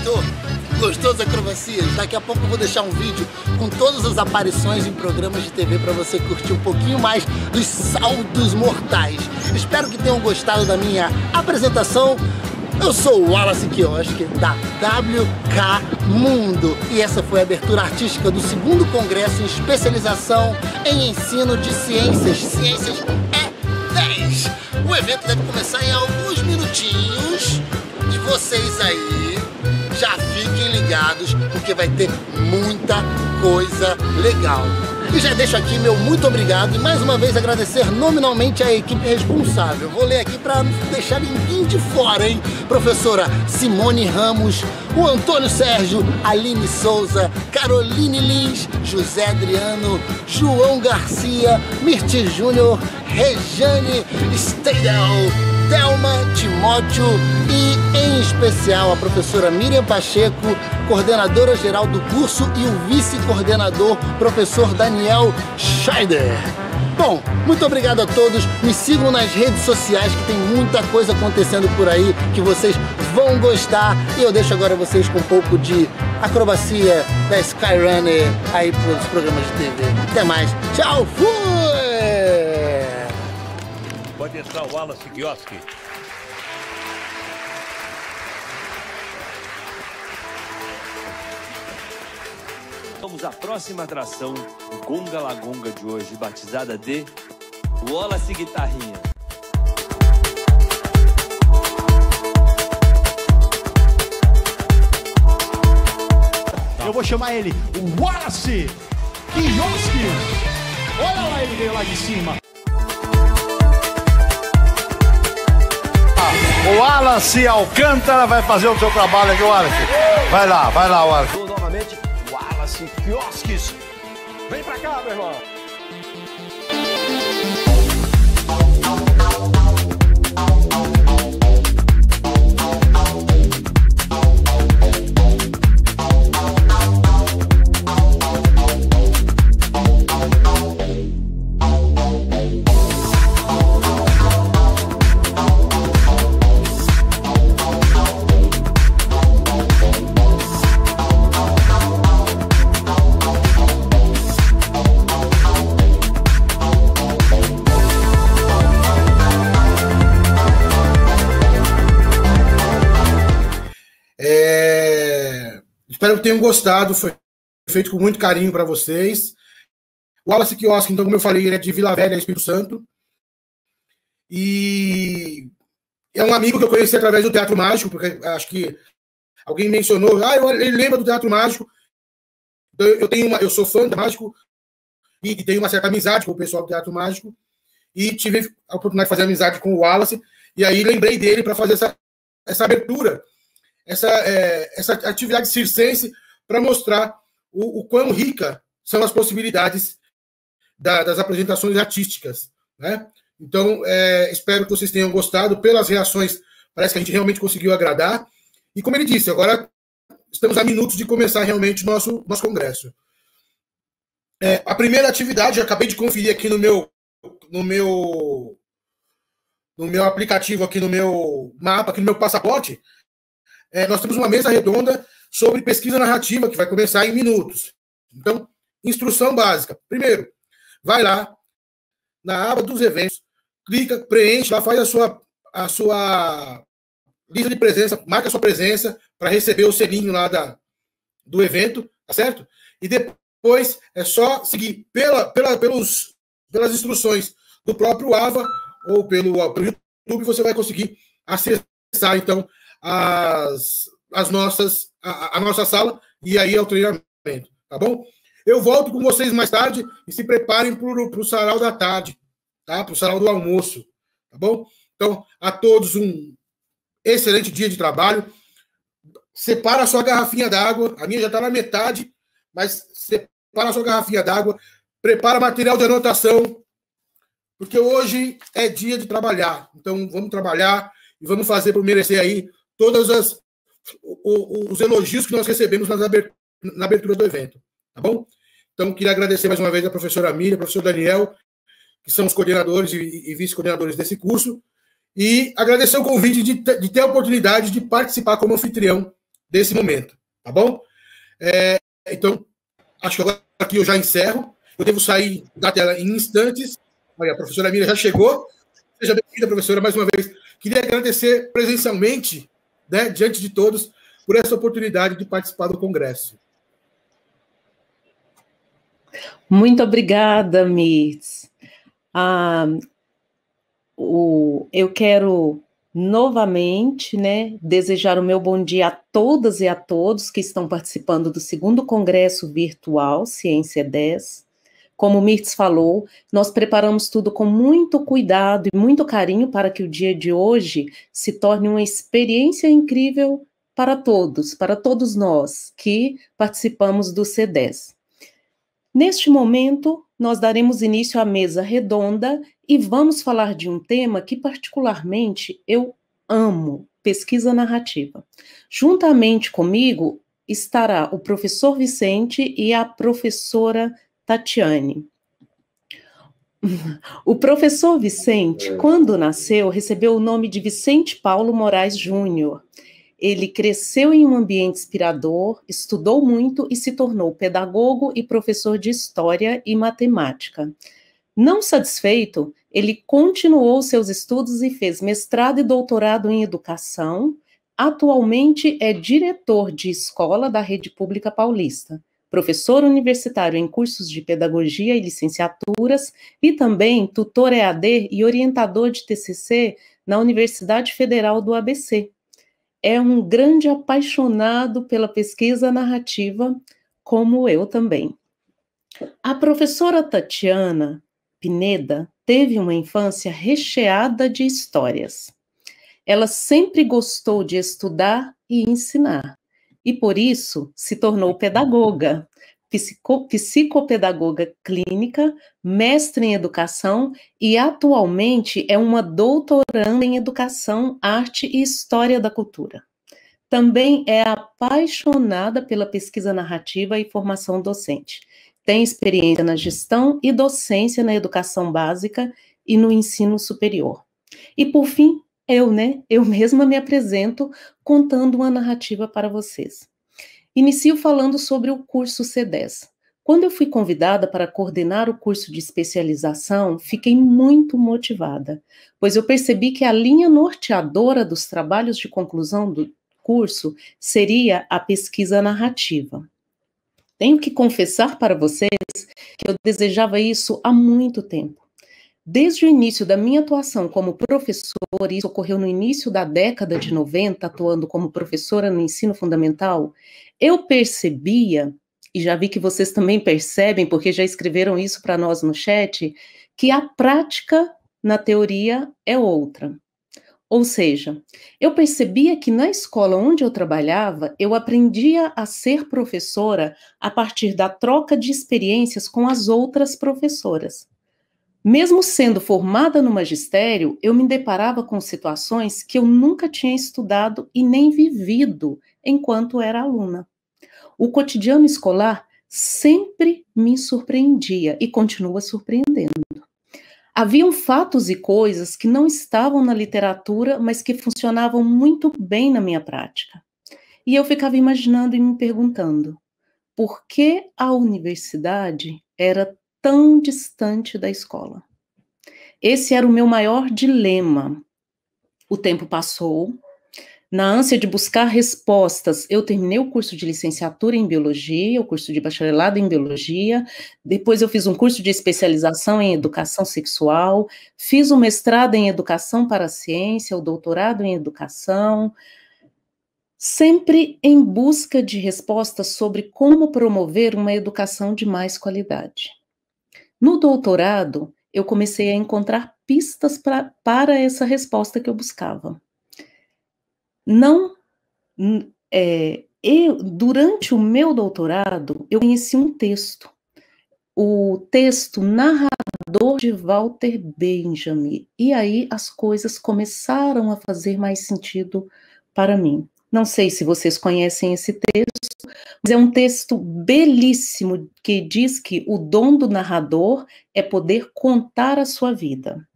Gostou? Gostou das acrobacias? Daqui a pouco eu vou deixar um vídeo com todas as aparições em programas de TV para você curtir um pouquinho mais dos saltos mortais. Espero que tenham gostado da minha apresentação. Eu sou o Wallace Kioski, da WK Mundo, e essa foi a abertura artística do 2º Congresso em Especialização em Ensino de Ciências. Ciências é 10. O evento deve começar em alguns minutinhos e vocês aí já fiquem ligados, porque vai ter muita coisa legal. E já deixo aqui meu muito obrigado e mais uma vez agradecer nominalmente a equipe responsável. Vou ler aqui para não deixar ninguém de fora, hein? Professora Simone Ramos, o Antônio Sérgio, Aline Souza, Caroline Lins, José Adriano, João Garcia, Mirti Júnior, Rejane Steidel, Thelma Timóteo e, em especial, a professora Miriam Pacheco, coordenadora geral do curso, e o vice-coordenador, professor Daniel Scheider. Bom, muito obrigado a todos. Me sigam nas redes sociais, que tem muita coisa acontecendo por aí que vocês vão gostar. E eu deixo agora vocês com um pouco de acrobacia da Skyrunner aí pelos programas de TV. Até mais. Tchau, fui! Pode entrar o Wallace Kioski. Vamos à próxima atração, o Gonga Lagonga de hoje, batizada de Wallace Guitarrinha. Eu vou chamar ele Wallace Kioski. Olha lá, ele veio lá de cima. O Wallace Alcântara vai fazer o seu trabalho aqui, Wallace. Vai lá, Wallace. Novamente, Wallace Kiosques. Vem pra cá, meu irmão. Espero que tenham gostado, foi feito com muito carinho para vocês. O Wallace Kioski, então, como eu falei, ele é de Vila Velha, Espírito Santo. E é um amigo que eu conheci através do Teatro Mágico, porque acho que alguém mencionou, ele lembra do Teatro Mágico. Então, eu sou fã do Mágico e tenho uma certa amizade com o pessoal do Teatro Mágico. E tive a oportunidade de fazer amizade com o Wallace, e aí lembrei dele para fazer essa abertura, essa atividade circense, para mostrar o quão rica são as possibilidades das apresentações artísticas, né? Então, espero que vocês tenham gostado. Pelas reações, parece que a gente realmente conseguiu agradar. E como ele disse, agora estamos a minutos de começar realmente nosso congresso. A primeira atividade, eu acabei de conferir aqui no meu aplicativo, aqui no meu mapa, aqui no meu passaporte. Nós temos uma mesa redonda sobre pesquisa narrativa, que vai começar em minutos. Então, instrução básica. Primeiro, vai lá na aba dos eventos, clica, preenche lá, faz a sua lista de presença, marca a sua presença para receber o selinho lá do evento, tá certo? E depois é só seguir pelas instruções do próprio AVA ou pelo YouTube, você vai conseguir acessar, então, a nossa sala e aí ao treinamento, tá bom? Eu volto com vocês mais tarde e se preparem para o sarau da tarde, tá? Para o sarau do almoço, tá bom? Então, a todos um excelente dia de trabalho. Separa a sua garrafinha d'água, a minha já está na metade, mas separa a sua garrafinha d'água, prepara material de anotação, porque hoje é dia de trabalhar. Então, vamos trabalhar e vamos fazer por merecer aí todos os elogios que nós recebemos na abertura do evento, tá bom? Então, queria agradecer mais uma vez a professora Miriam, ao professor Daniel, que são os coordenadores e vice-coordenadores desse curso, e agradecer o convite de ter a oportunidade de participar como anfitrião desse momento, tá bom? Então, acho que agora aqui eu já encerro. Eu devo sair da tela em instantes. Olha, a professora Miriam já chegou. Seja bem-vinda, professora, mais uma vez. Queria agradecer presencialmente, né, diante de todos, por essa oportunidade de participar do Congresso. Muito obrigada, Mirtz. Eu quero novamente, né, desejar o meu bom dia a todas e a todos que estão participando do 2º Congresso Virtual Ciência 10. Como o Mirtz falou, nós preparamos tudo com muito cuidado e muito carinho para que o dia de hoje se torne uma experiência incrível para todos nós que participamos do C10. Neste momento, nós daremos início à mesa redonda e vamos falar de um tema que particularmente eu amo, pesquisa narrativa. Juntamente comigo estará o professor Vicente e a professora Tatiane. O professor Vicente, quando nasceu, recebeu o nome de Vicente Paulo Moraes Júnior. Ele cresceu em um ambiente inspirador, estudou muito e se tornou pedagogo e professor de História e Matemática. Não satisfeito, ele continuou seus estudos e fez mestrado e doutorado em Educação. Atualmente é diretor de escola da Rede Pública Paulista, professor universitário em cursos de pedagogia e licenciaturas e também tutor EAD e orientador de TCC na Universidade Federal do ABC. É um grande apaixonado pela pesquisa narrativa, como eu também. A professora Tatiana Pineda teve uma infância recheada de histórias. Ela sempre gostou de estudar e ensinar, e por isso se tornou pedagoga, psicopedagoga clínica, mestre em educação e atualmente é uma doutoranda em educação, arte e história da cultura. Também é apaixonada pela pesquisa narrativa e formação docente. Tem experiência na gestão e docência na educação básica e no ensino superior. E por fim, eu mesma me apresento contando uma narrativa para vocês. Inicio falando sobre o curso C10. Quando eu fui convidada para coordenar o curso de especialização, fiquei muito motivada, pois eu percebi que a linha norteadora dos trabalhos de conclusão do curso seria a pesquisa narrativa. Tenho que confessar para vocês que eu desejava isso há muito tempo. Desde o início da minha atuação como professora, isso ocorreu no início da década de 90, atuando como professora no ensino fundamental, eu percebia, e já vi que vocês também percebem, porque já escreveram isso para nós no chat, que a prática na teoria é outra. Ou seja, eu percebia que na escola onde eu trabalhava, eu aprendia a ser professora a partir da troca de experiências com as outras professoras. Mesmo sendo formada no magistério, eu me deparava com situações que eu nunca tinha estudado e nem vivido enquanto era aluna. O cotidiano escolar sempre me surpreendia e continua surpreendendo. Haviam fatos e coisas que não estavam na literatura, mas que funcionavam muito bem na minha prática. E eu ficava imaginando e me perguntando, por que a universidade era tão distante da escola? Esse era o meu maior dilema. O tempo passou. Na ânsia de buscar respostas, eu terminei o curso de licenciatura em biologia, o curso de bacharelado em biologia, depois eu fiz um curso de especialização em educação sexual, fiz um mestrado em educação para a ciência, o doutorado em educação, sempre em busca de respostas sobre como promover uma educação de mais qualidade. No doutorado, eu comecei a encontrar pistas para essa resposta que eu buscava. Durante o meu doutorado, eu conheci um texto, o texto Narrador de Walter Benjamin, e aí as coisas começaram a fazer mais sentido para mim. Não sei se vocês conhecem esse texto, mas é um texto belíssimo que diz que o dom do narrador é poder contar a sua vida.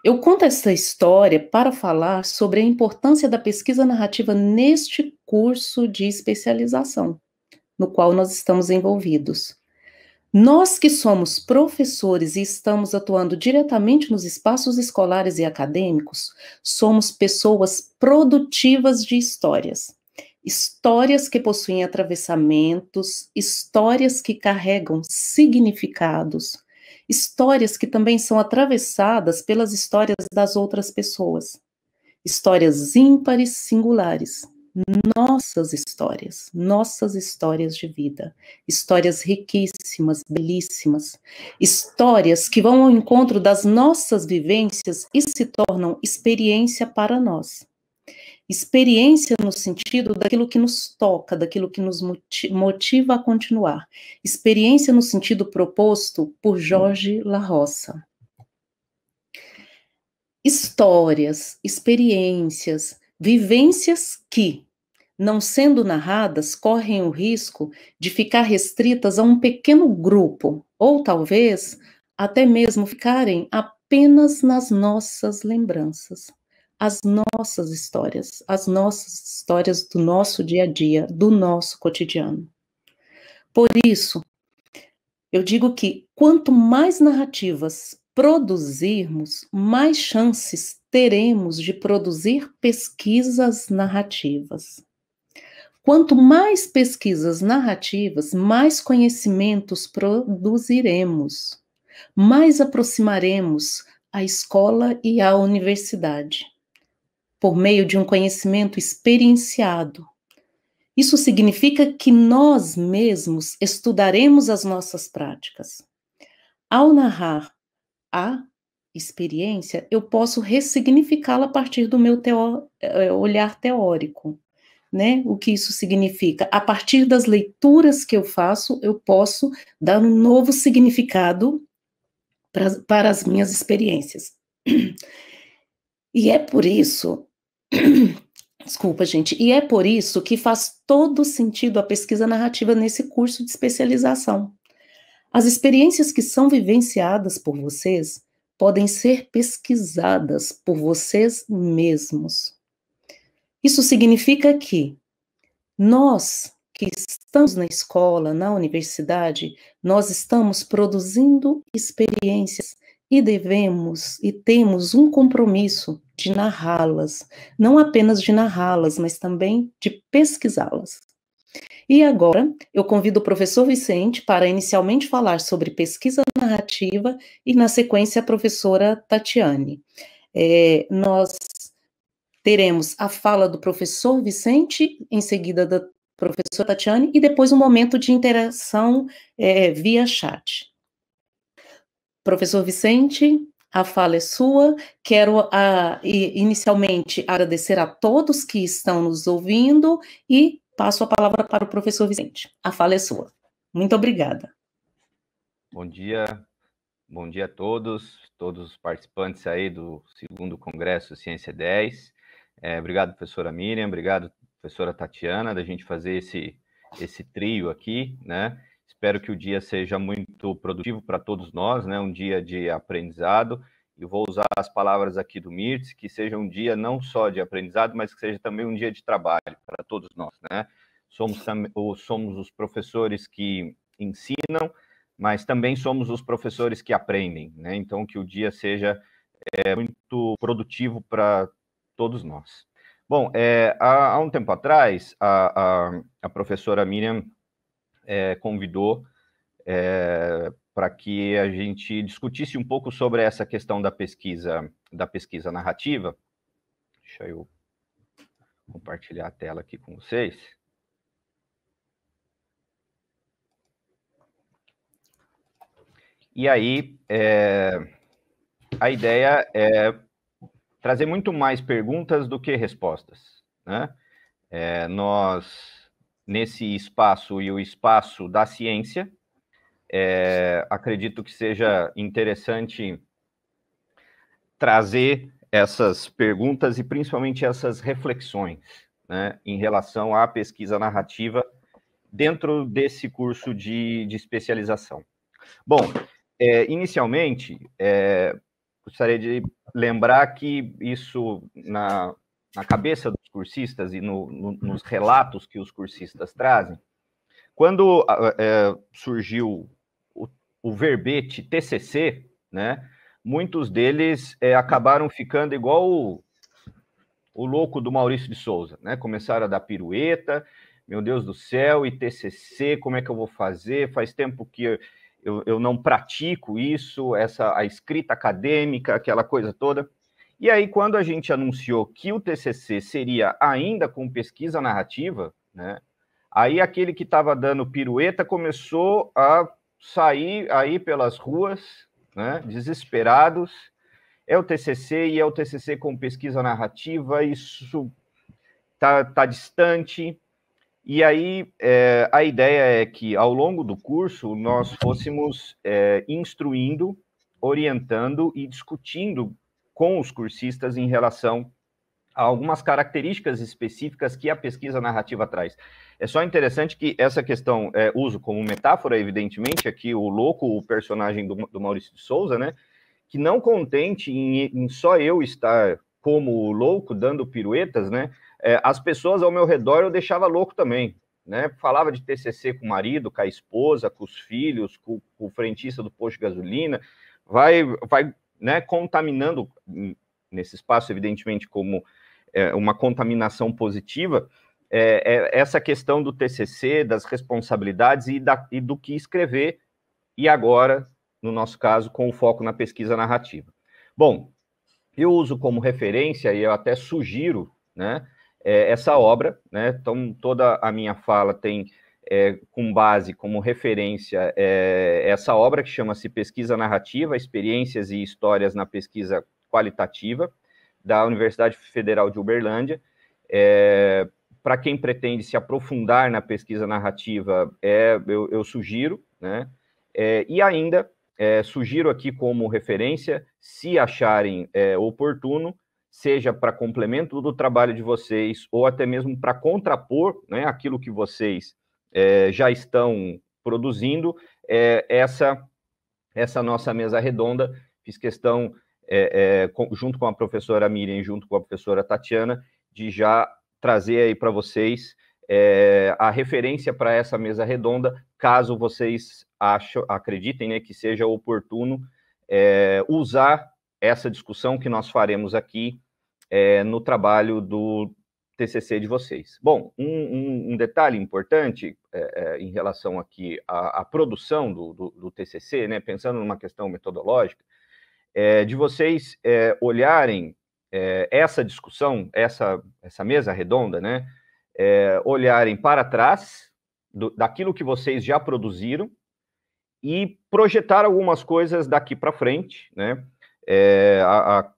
Eu conto essa história para falar sobre a importância da pesquisa narrativa neste curso de especialização, no qual nós estamos envolvidos. Nós que somos professores e estamos atuando diretamente nos espaços escolares e acadêmicos, somos pessoas produtivas de histórias. Histórias que possuem atravessamentos, histórias que carregam significados, histórias que também são atravessadas pelas histórias das outras pessoas. Histórias ímpares, singulares. Nossas histórias de vida, histórias riquíssimas, belíssimas, histórias que vão ao encontro das nossas vivências e se tornam experiência para nós. Experiência no sentido daquilo que nos toca, daquilo que nos motiva a continuar. Experiência no sentido proposto por Jorge La Roça. Histórias, experiências, vivências que, não sendo narradas, correm o risco de ficar restritas a um pequeno grupo, ou talvez até mesmo ficarem apenas nas nossas lembranças, as nossas histórias do nosso dia a dia, do nosso cotidiano. Por isso, eu digo que quanto mais narrativas produzirmos, mais chances teremos de produzir pesquisas narrativas. Quanto mais pesquisas narrativas, mais conhecimentos produziremos, mais aproximaremos a escola e a universidade, por meio de um conhecimento experienciado. Isso significa que nós mesmos estudaremos as nossas práticas. Ao narrar a experiência, eu posso ressignificá-la a partir do meu olhar teórico. Né? O que isso significa? A partir das leituras que eu faço, eu posso dar um novo significado para as minhas experiências. E é por isso, desculpa, gente, e é por isso que faz todo sentido a pesquisa narrativa nesse curso de especialização. As experiências que são vivenciadas por vocês podem ser pesquisadas por vocês mesmos. Isso significa que nós que estamos na escola, na universidade, nós estamos produzindo experiências e devemos e temos um compromisso de narrá-las, não apenas de narrá-las, mas também de pesquisá-las. E agora, eu convido o professor Vicente para inicialmente falar sobre pesquisa narrativa e, na sequência, a professora Tatiane. Nós teremos a fala do professor Vicente, em seguida da professora Tatiane, e depois um momento de interação via chat. Professor Vicente, a fala é sua. Quero inicialmente agradecer a todos que estão nos ouvindo e passo a palavra para o professor Vicente. A fala é sua. Muito obrigada. Bom dia a todos os participantes aí do 2º Congresso Ciência 10. Obrigado, professora Miriam, obrigado, professora Tatiana, da gente fazer esse trio aqui, né? Espero que o dia seja muito produtivo para todos nós, né? Um dia de aprendizado. Eu vou usar as palavras aqui do Mirtz, que seja um dia não só de aprendizado, mas que seja também um dia de trabalho para todos nós, né? Somos os professores que ensinam, mas também somos os professores que aprendem, né? Então, que o dia seja muito produtivo para todos nós. Bom, há um tempo atrás, a professora Miriam convidou para que a gente discutisse um pouco sobre essa questão da pesquisa narrativa. Deixa eu compartilhar a tela aqui com vocês. E aí, a ideia é trazer muito mais perguntas do que respostas, né? Nós, nesse espaço e o espaço da ciência, acredito que seja interessante trazer essas perguntas e principalmente essas reflexões, né, em relação à pesquisa narrativa dentro desse curso de especialização. Bom, inicialmente, gostaria de lembrar que isso, na cabeça dos cursistas e nos relatos que os cursistas trazem, quando surgiu o verbete TCC, né, muitos deles acabaram ficando igual o louco do Maurício de Souza, né? Começaram a dar pirueta, meu Deus do céu, e TCC, como é que eu vou fazer? Faz tempo que eu não pratico isso, a escrita acadêmica, aquela coisa toda. E aí, quando a gente anunciou que o TCC seria ainda com pesquisa narrativa, né? Aí aquele que estava dando pirueta começou a sair aí pelas ruas, né? Desesperados. É o TCC e é o TCC com pesquisa narrativa, isso tá distante. E aí a ideia é que, ao longo do curso, nós fôssemos instruindo, orientando e discutindo com os cursistas em relação a algumas características específicas que a pesquisa narrativa traz. É só interessante que essa questão, uso como metáfora, evidentemente, aqui o louco, o personagem do Maurício de Souza, né? Que não contente em só eu estar como louco, dando piruetas, né? As pessoas ao meu redor eu deixava louco também, né? Falava de TCC com o marido, com a esposa, com os filhos, com o frentista do posto de gasolina, vai né, contaminando nesse espaço, evidentemente, como uma contaminação positiva, essa questão do TCC, das responsabilidades e do que escrever, e agora, no nosso caso, com o foco na pesquisa narrativa. Bom, eu uso como referência, e eu até sugiro, né, essa obra, né? Então, toda a minha fala tem com base, como referência, essa obra que chama-se Pesquisa Narrativa, Experiências e Histórias na Pesquisa Qualitativa, da Universidade Federal de Uberlândia. Para quem pretende se aprofundar na pesquisa narrativa, eu sugiro, né? E ainda sugiro aqui como referência, se acharem oportuno, seja para complemento do trabalho de vocês, ou até mesmo para contrapor, né, aquilo que vocês já estão produzindo, essa nossa mesa redonda. Fiz questão, junto com a professora Miriam e junto com a professora Tatiana, de já trazer aí para vocês a referência para essa mesa redonda, caso vocês acreditem, né, que seja oportuno usar essa discussão que nós faremos aqui no trabalho do TCC de vocês. Bom, um detalhe importante em relação aqui à produção do TCC, né, pensando numa questão metodológica, de vocês olharem essa discussão, essa mesa redonda, né, olharem para trás daquilo que vocês já produziram e projetar algumas coisas daqui para frente, né? A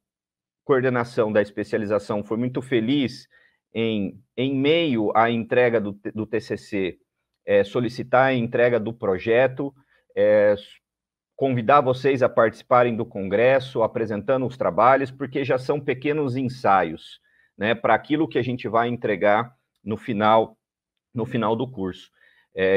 coordenação da especialização foi muito feliz em meio à entrega do TCC, solicitar a entrega do projeto, convidar vocês a participarem do congresso, apresentando os trabalhos, porque já são pequenos ensaios, né, para aquilo que a gente vai entregar no final do curso.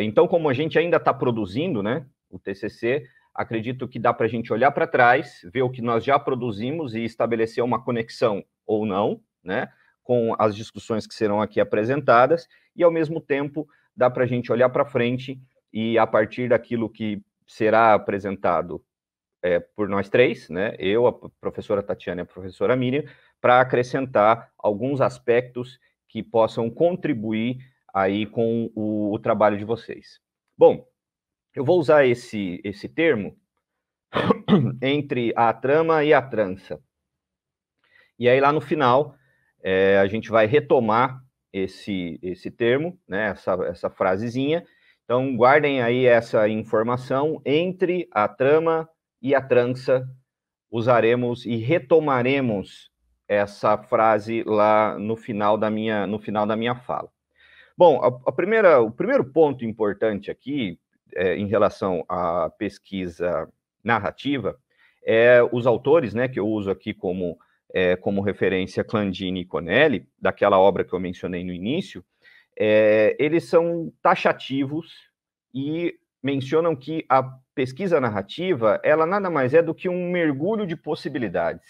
Então, como a gente ainda está produzindo, né, o TCC, acredito que dá para a gente olhar para trás, ver o que nós já produzimos e estabelecer uma conexão ou não, né, com as discussões que serão aqui apresentadas, e ao mesmo tempo dá para a gente olhar para frente e, a partir daquilo que será apresentado por nós três, né, eu, a professora Tatiana e a professora Miriam, para acrescentar alguns aspectos que possam contribuir aí com o trabalho de vocês. Bom, eu vou usar esse termo entre a trama e a trança. E aí, lá no final, a gente vai retomar esse termo, né, essa frasezinha. Então, guardem aí essa informação. Entre a trama e a trança, usaremos e retomaremos essa frase lá no final da minha fala. Bom, o primeiro ponto importante aqui, em relação à pesquisa narrativa, os autores, né, que eu uso aqui como referência Clandini e Conelli, daquela obra que eu mencionei no início, eles são taxativos e mencionam que a pesquisa narrativa, ela nada mais é do que um mergulho de possibilidades.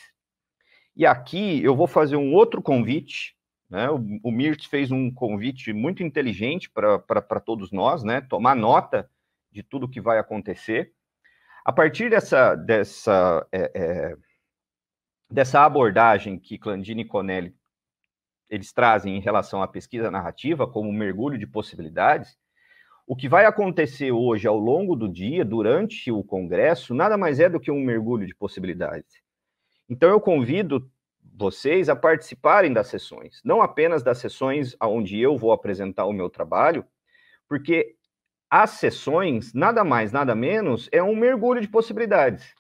E aqui eu vou fazer um outro convite, né? O Mirt fez um convite muito inteligente para todos nós, né? Tomar nota de tudo que vai acontecer. A partir dessa abordagem que Clandini e Conelli eles trazem em relação à pesquisa narrativa como um mergulho de possibilidades, o que vai acontecer hoje ao longo do dia, durante o congresso, nada mais é do que um mergulho de possibilidades. Então eu convido vocês a participarem das sessões, não apenas das sessões onde eu vou apresentar o meu trabalho, porque as sessões, nada mais, nada menos, é um mergulho de possibilidades.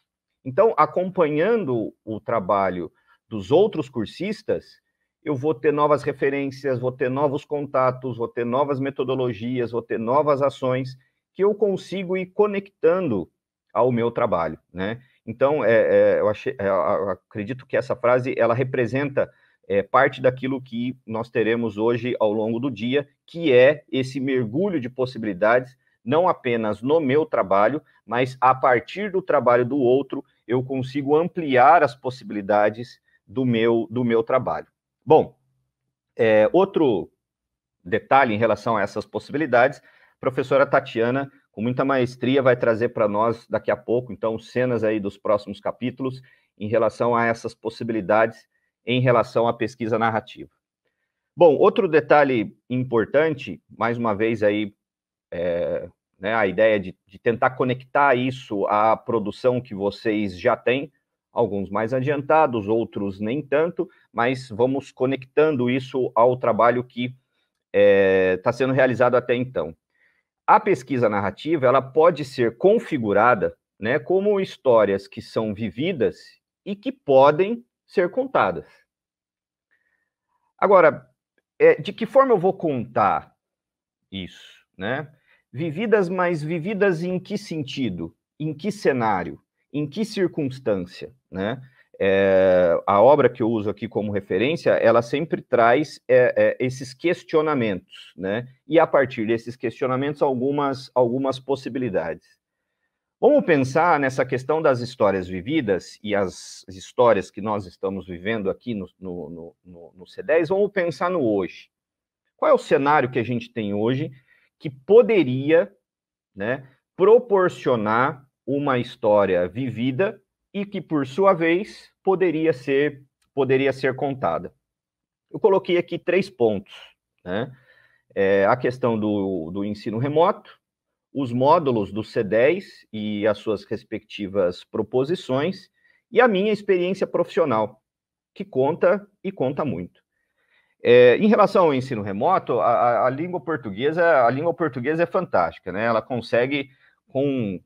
Então, acompanhando o trabalho dos outros cursistas, eu vou ter novas referências, vou ter novos contatos, vou ter novas metodologias, vou ter novas ações que eu consigo ir conectando ao meu trabalho, né? Então, eu acredito que essa frase, ela representa parte daquilo que nós teremos hoje ao longo do dia, que é esse mergulho de possibilidades, não apenas no meu trabalho, mas a partir do trabalho do outro, eu consigo ampliar as possibilidades do meu trabalho. Bom, outro detalhe em relação a essas possibilidades, a professora Tatiana, com muita maestria, vai trazer para nós daqui a pouco, então, cenas aí dos próximos capítulos em relação a essas possibilidades em relação à pesquisa narrativa. Bom, outro detalhe importante, mais uma vez aí, né, a ideia de tentar conectar isso à produção que vocês já têm, alguns mais adiantados, outros nem tanto, mas vamos conectando isso ao trabalho que está sendo realizado até então. A pesquisa narrativa, ela pode ser configurada, né, como histórias que são vividas e que podem ser contadas. Agora, de que forma eu vou contar isso, né? Vividas, mas vividas em que sentido? Em que cenário? Em que circunstância, né? A obra que eu uso aqui como referência, ela sempre traz esses questionamentos, né? E a partir desses questionamentos, algumas possibilidades. Vamos pensar nessa questão das histórias vividas e as histórias que nós estamos vivendo aqui no C10, vamos pensar no hoje. Qual é o cenário que a gente tem hoje que poderia, né, proporcionar uma história vivida e que, por sua vez, poderia ser contada? Eu coloquei aqui 3 pontos, né? A questão do ensino remoto, os módulos do C10 e as suas respectivas proposições, e a minha experiência profissional, que conta e conta muito. Em relação ao ensino remoto, a língua portuguesa é fantástica, né? Ela consegue, com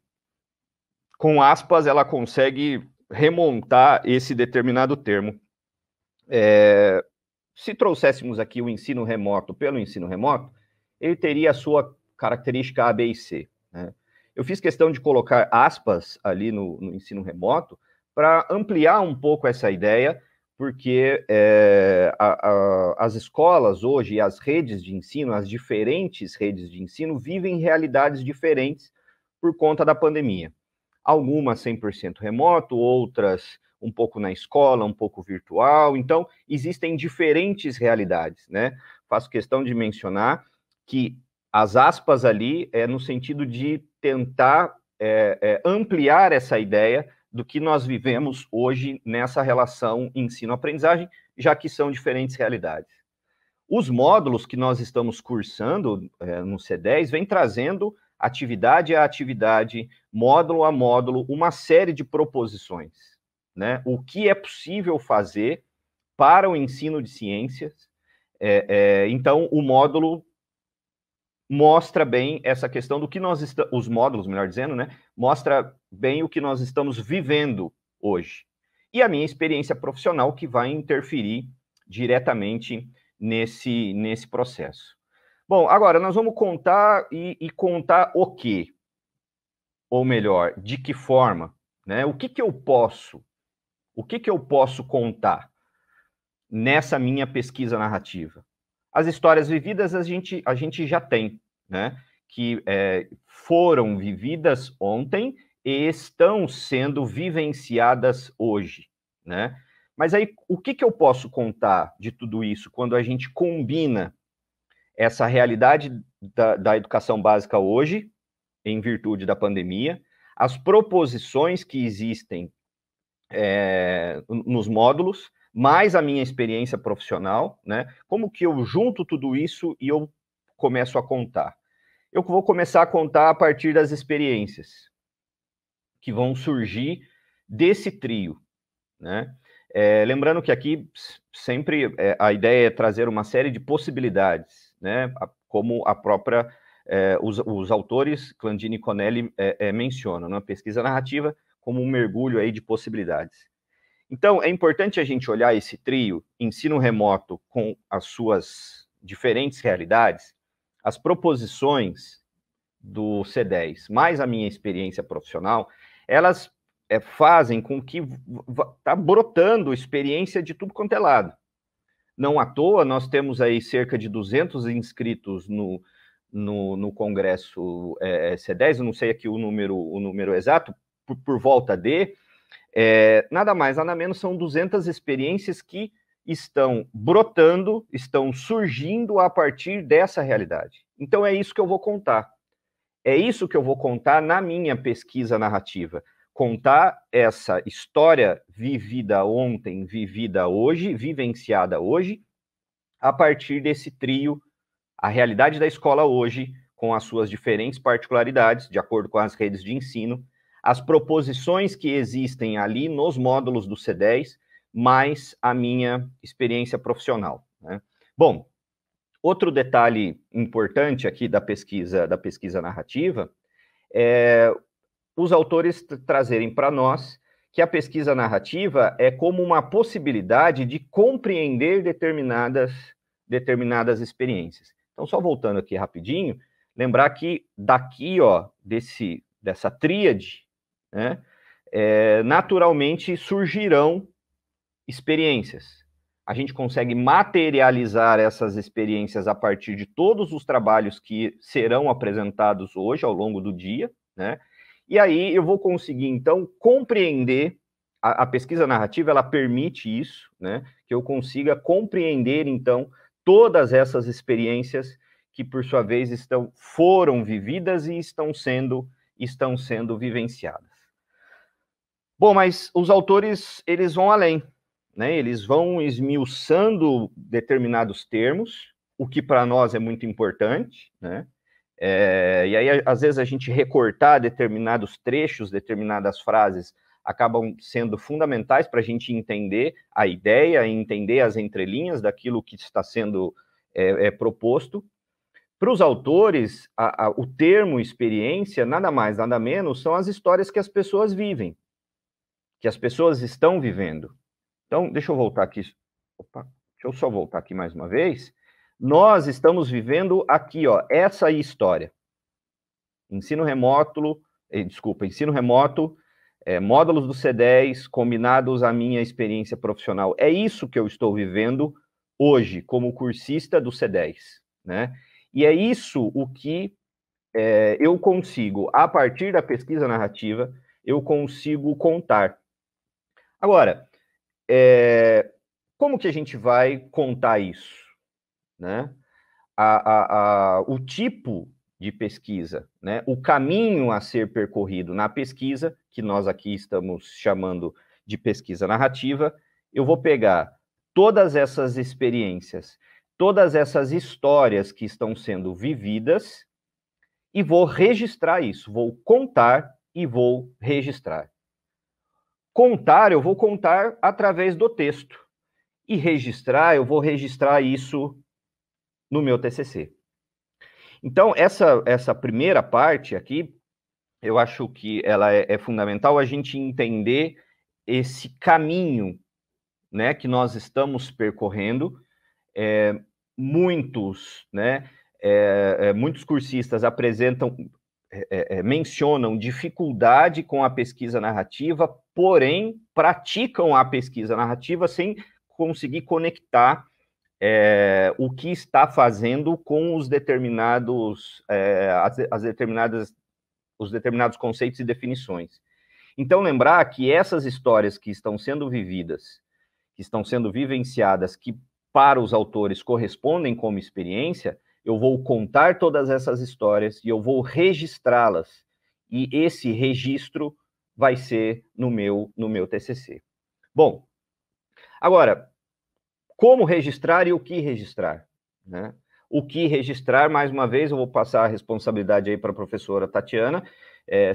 aspas, ela consegue remontar esse determinado termo. Se trouxéssemos aqui o ensino remoto pelo ensino remoto, ele teria a sua característica A, B e C, né? Eu fiz questão de colocar aspas ali no ensino remoto para ampliar um pouco essa ideia, porque as escolas hoje, as redes de ensino, as diferentes redes de ensino, vivem realidades diferentes por conta da pandemia. Algumas 100% remoto, outras um pouco na escola, um pouco virtual. Então, existem diferentes realidades, né? Faço questão de mencionar que as aspas ali no sentido de tentar ampliar essa ideia do que nós vivemos hoje nessa relação ensino-aprendizagem, já que são diferentes realidades. Os módulos que nós estamos cursando no C10 vem trazendo atividade a atividade, módulo a módulo, uma série de proposições, né? O que é possível fazer para o ensino de ciências. Então, o módulo mostra bem essa questão do que os módulos, melhor dizendo, né, mostra bem o que nós estamos vivendo hoje. E a minha experiência profissional que vai interferir diretamente nesse processo. Bom, agora nós vamos contar e contar o quê? Ou melhor, de que forma, né? O que eu posso contar nessa minha pesquisa narrativa? As histórias vividas a gente já tem, né? que foram vividas ontem e estão sendo vivenciadas hoje, né? Mas aí, o que eu posso contar de tudo isso quando a gente combina essa realidade da educação básica hoje, em virtude da pandemia, as proposições que existem nos módulos, mais a minha experiência profissional, né? Como que eu junto tudo isso e eu começo a contar? Eu vou começar a contar a partir das experiências que vão surgir desse trio, né? Lembrando que aqui sempre a ideia é trazer uma série de possibilidades, né? Como a própria os autores Clandini e Conelli mencionam, né? Pesquisa narrativa como um mergulho aí de possibilidades. Então, é importante a gente olhar esse trio, ensino remoto com as suas diferentes realidades, as proposições do C10, mais a minha experiência profissional, elas fazem com que tá brotando experiência de tudo quanto é lado. Não à toa, nós temos aí cerca de 200 inscritos no Congresso C10, eu não sei aqui o número exato, por volta de, nada mais, nada menos, são 200 experiências que estão brotando, estão surgindo a partir dessa realidade. Então é isso que eu vou contar. É isso que eu vou contar na minha pesquisa narrativa. Contar essa história vivida ontem, vivida hoje, vivenciada hoje, a partir desse trio, a realidade da escola hoje, com as suas diferentes particularidades, de acordo com as redes de ensino, as proposições que existem ali nos módulos do C10, mais a minha experiência profissional, né? Bom, outro detalhe importante aqui da pesquisa narrativa é os autores trazerem para nós que a pesquisa narrativa é como uma possibilidade de compreender determinadas experiências. Então, só voltando aqui rapidinho, lembrar que daqui, ó, dessa tríade, né, naturalmente surgirão experiências. A gente consegue materializar essas experiências a partir de todos os trabalhos que serão apresentados hoje, ao longo do dia, né? E aí eu vou conseguir, então, compreender, a pesquisa narrativa, ela permite isso, né? Que eu consiga compreender, então, todas essas experiências que, por sua vez, foram vividas e estão sendo vivenciadas. Bom, mas os autores, eles vão além, né? Eles vão esmiuçando determinados termos, o que para nós é muito importante, né? E aí, às vezes, a gente recortar determinados trechos, determinadas frases, acabam sendo fundamentais para a gente entender a ideia, entender as entrelinhas daquilo que está sendo proposto. Para os autores, o termo experiência, nada mais, nada menos, são as histórias que as pessoas vivem, que as pessoas estão vivendo. Então, deixa eu voltar aqui. Opa, deixa eu só voltar aqui mais uma vez. Nós estamos vivendo aqui, ó, essa história. Ensino remoto, módulos do C10 combinados à minha experiência profissional. É isso que eu estou vivendo hoje, como cursista do C10, né? E é isso o que eu consigo, a partir da pesquisa narrativa, eu consigo contar. Agora, como que a gente vai contar isso, né? O tipo de pesquisa, né? O caminho a ser percorrido na pesquisa, que nós aqui estamos chamando de pesquisa narrativa, eu vou pegar todas essas experiências, todas essas histórias que estão sendo vividas e vou registrar isso, vou contar e vou registrar. Contar, eu vou contar através do texto. E registrar, eu vou registrar isso no meu TCC. Então, essa primeira parte aqui, eu acho que ela é fundamental a gente entender esse caminho, né, que nós estamos percorrendo. Muitos cursistas mencionam dificuldade com a pesquisa narrativa, porém praticam a pesquisa narrativa sem conseguir conectar o que está fazendo com os determinados, os determinados conceitos e definições. Então, lembrar que essas histórias que estão sendo vividas, que estão sendo vivenciadas, que para os autores correspondem como experiência, eu vou contar todas essas histórias e eu vou registrá-las. E esse registro vai ser no meu TCC. Bom, agora, como registrar e o que registrar, né? O que registrar, mais uma vez, eu vou passar a responsabilidade aí para a professora Tatiana,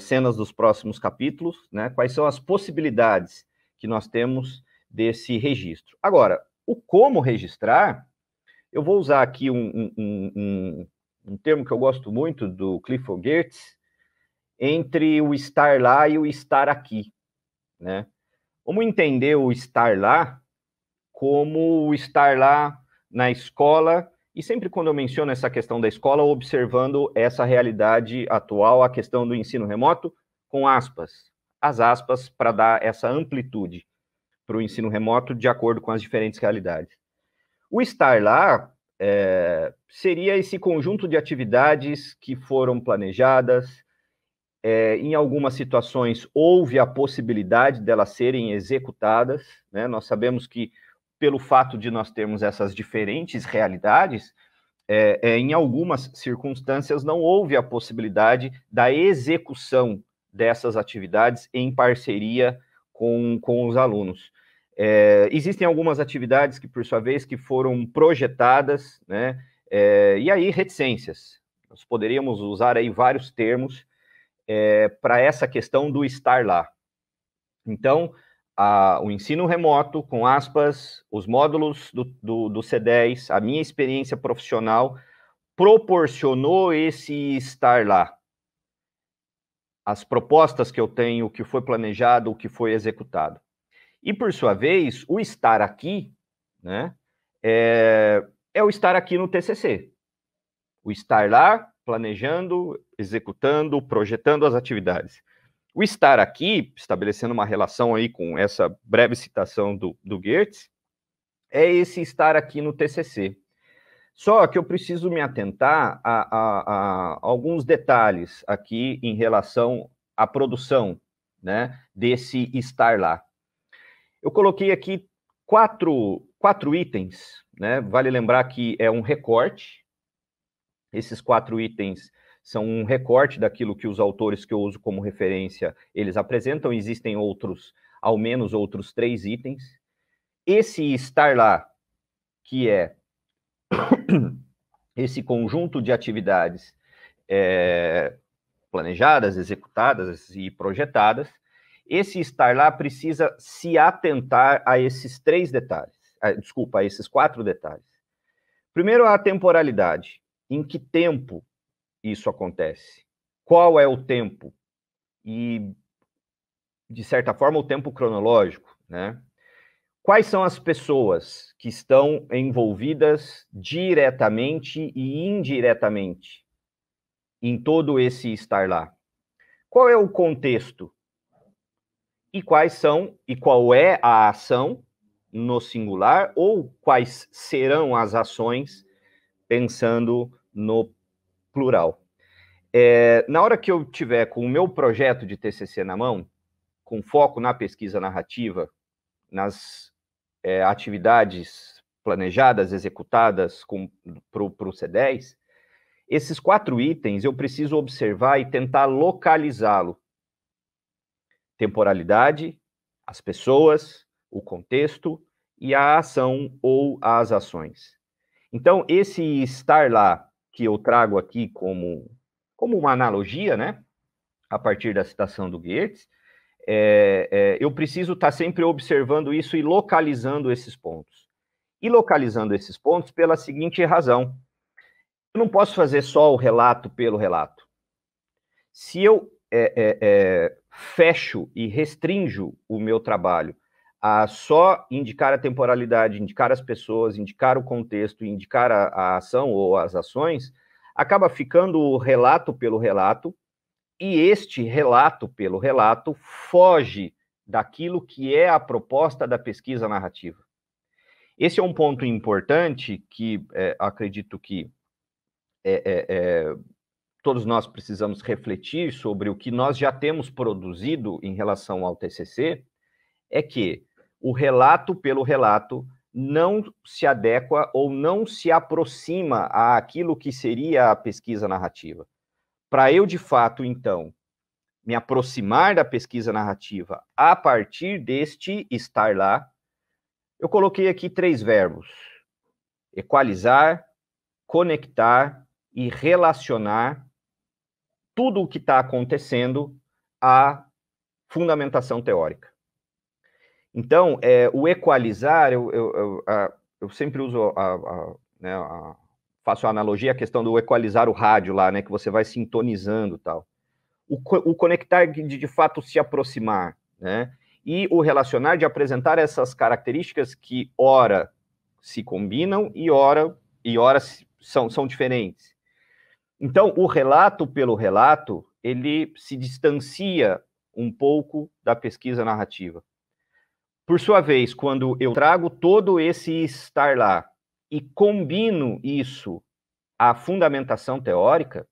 cenas dos próximos capítulos, né? Quais são as possibilidades que nós temos desse registro. Agora, o como registrar, eu vou usar aqui um termo que eu gosto muito do Clifford Geertz, entre o estar lá e o estar aqui, né? Vamos entender o estar lá como o estar lá na escola, e sempre quando eu menciono essa questão da escola, observando essa realidade atual, a questão do ensino remoto, com aspas, as aspas para dar essa amplitude para o ensino remoto de acordo com as diferentes realidades. O estar lá seria esse conjunto de atividades que foram planejadas, em algumas situações houve a possibilidade delas serem executadas, né? Nós sabemos que pelo fato de nós termos essas diferentes realidades, em algumas circunstâncias não houve a possibilidade da execução dessas atividades em parceria com os alunos. Existem algumas atividades que, por sua vez, que foram projetadas, né? E aí reticências. Nós poderíamos usar aí vários termos para essa questão do estar lá. Então, o ensino remoto, com aspas, os módulos do C10, a minha experiência profissional, proporcionou esse estar lá. As propostas que eu tenho, o que foi planejado, o que foi executado. E, por sua vez, o estar aqui, né, é o estar aqui no TCC. O estar lá, planejando, executando, projetando as atividades. O estar aqui, estabelecendo uma relação aí com essa breve citação do Geertz, é esse estar aqui no TCC. Só que eu preciso me atentar a alguns detalhes aqui em relação à produção, né, desse estar lá. Eu coloquei aqui quatro itens, né? Vale lembrar que é um recorte. Esses 4 itens são um recorte daquilo que os autores que eu uso como referência, eles apresentam. Existem outros, ao menos outros 3 itens. Esse estar lá, que é esse conjunto de atividades planejadas, executadas e projetadas, esse estar lá precisa se atentar a esses 3 detalhes. A esses 4 detalhes. Primeiro, a temporalidade. Em que tempo isso acontece? Qual é o tempo? E, de certa forma, o tempo cronológico, né? Quais são as pessoas que estão envolvidas diretamente e indiretamente em todo esse estar lá? Qual é o contexto? E qual é a ação no singular, ou quais serão as ações pensando no plural? Na hora que eu tiver com o meu projeto de TCC na mão, com foco na pesquisa narrativa, nas atividades planejadas, executadas para o C10, esses 4 itens eu preciso observar e tentar localizá-lo. Temporalidade, as pessoas, o contexto e a ação ou as ações. Então, esse estar lá que eu trago aqui como uma analogia, né, a partir da citação do Geertz, eu preciso estar sempre observando isso e localizando esses pontos. E localizando esses pontos pela seguinte razão. Eu não posso fazer só o relato pelo relato. Se eu fecho e restringo o meu trabalho a só indicar a temporalidade, indicar as pessoas, indicar o contexto, indicar a ação ou as ações, acaba ficando o relato pelo relato, e este relato pelo relato foge daquilo que é a proposta da pesquisa narrativa. Esse é um ponto importante que acredito que todos nós precisamos refletir sobre o que nós já temos produzido em relação ao TCC, é que o relato pelo relato não se adequa ou não se aproxima àquilo que seria a pesquisa narrativa. Para eu, de fato, então, me aproximar da pesquisa narrativa a partir deste estar lá, eu coloquei aqui 3 verbos: equalizar, conectar e relacionar tudo o que está acontecendo à fundamentação teórica. Então, o equalizar, eu sempre uso, faço a analogia, a questão do equalizar o rádio lá, né, que você vai sintonizando e tal. O conectar de fato se aproximar, né, e o relacionar de apresentar essas características que ora se combinam e ora são diferentes. Então, o relato pelo relato, ele se distancia um pouco da pesquisa narrativa. Por sua vez, quando eu trago todo esse estar lá e combino isso à fundamentação teórica,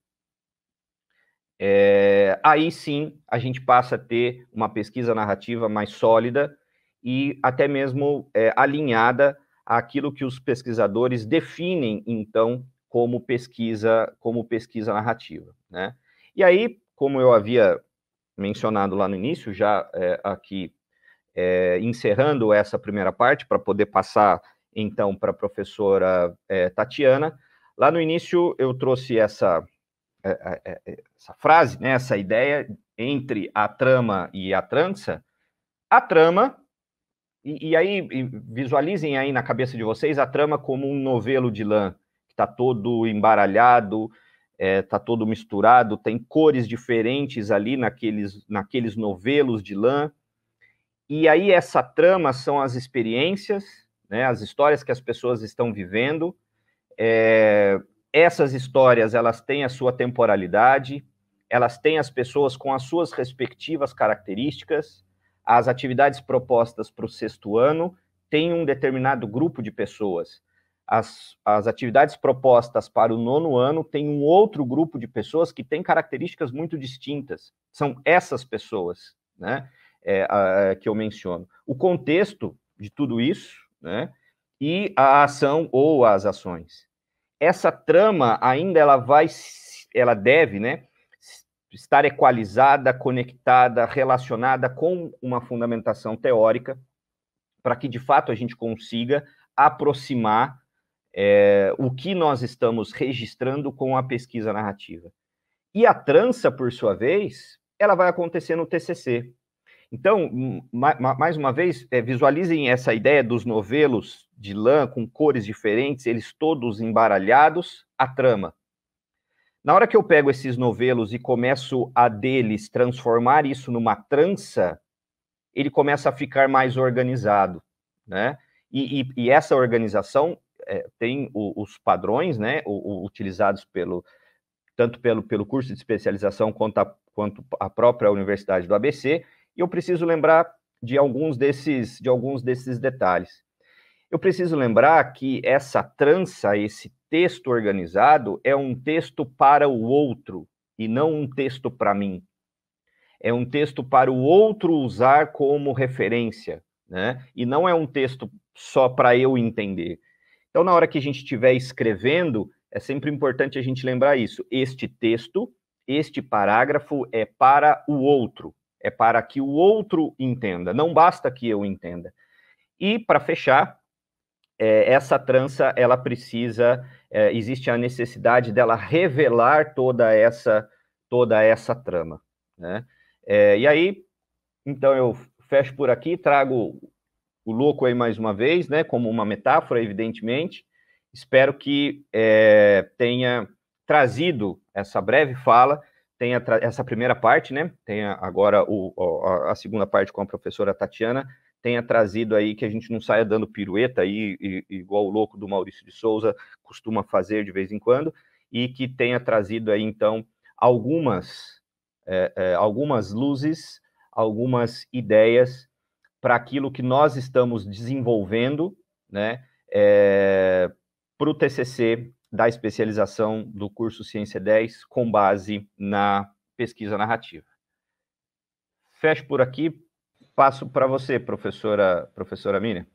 aí sim a gente passa a ter uma pesquisa narrativa mais sólida e até mesmo alinhada àquilo que os pesquisadores definem, então, como pesquisa narrativa, né? E aí, como eu havia mencionado lá no início, já aqui encerrando essa primeira parte, para poder passar, então, para a professora Tatiana, lá no início eu trouxe essa frase, né, essa ideia entre a trama e a trança. A trama, e aí visualizem aí na cabeça de vocês a trama como um novelo de lã, que está todo embaralhado, está todo misturado, tem cores diferentes ali naqueles novelos de lã. E aí essa trama são as experiências, né, as histórias que as pessoas estão vivendo. Essas histórias, elas têm a sua temporalidade, elas têm as pessoas com as suas respectivas características, as atividades propostas para o 6º ano têm um determinado grupo de pessoas. As atividades propostas para o 9º ano têm um outro grupo de pessoas que têm características muito distintas. São essas pessoas, né, que eu menciono. O contexto de tudo isso, né, e a ação ou as ações. Essa trama ainda ela deve, né, estar equalizada, conectada, relacionada com uma fundamentação teórica, para que de fato a gente consiga aproximar o que nós estamos registrando com a pesquisa narrativa. E a trança, por sua vez, ela vai acontecer no TCC. Então, mais uma vez, visualizem essa ideia dos novelos de lã com cores diferentes, eles todos embaralhados, a trama. Na hora que eu pego esses novelos e começo a deles transformar isso numa trança, ele começa a ficar mais organizado, né? E essa organização tem os padrões, né, utilizados tanto pelo curso de especialização quanto a própria Universidade do ABC. E eu preciso lembrar de alguns desses detalhes. Eu preciso lembrar que essa trança, esse texto organizado, é um texto para o outro, e não um texto para mim. É um texto para o outro usar como referência, né? E não é um texto só para eu entender. Então, na hora que a gente estiver escrevendo, é sempre importante a gente lembrar isso. Este texto, este parágrafo é para o outro. É para que o outro entenda, não basta que eu entenda. E, para fechar, essa trança, ela precisa, existe a necessidade dela revelar toda essa trama, né? E aí, então, eu fecho por aqui, trago o louco aí mais uma vez, né, como uma metáfora, evidentemente. Espero que tenha trazido essa breve fala, tenha essa primeira parte, né, tenha agora a segunda parte com a professora Tatiana, tenha trazido aí que a gente não saia dando pirueta aí, igual o louco do Maurício de Souza costuma fazer de vez em quando, e que tenha trazido aí, então, algumas luzes, algumas ideias para aquilo que nós estamos desenvolvendo, né, para o TCC da especialização do curso Ciência 10 com base na pesquisa narrativa. Fecho por aqui, passo para você, professora Miriam.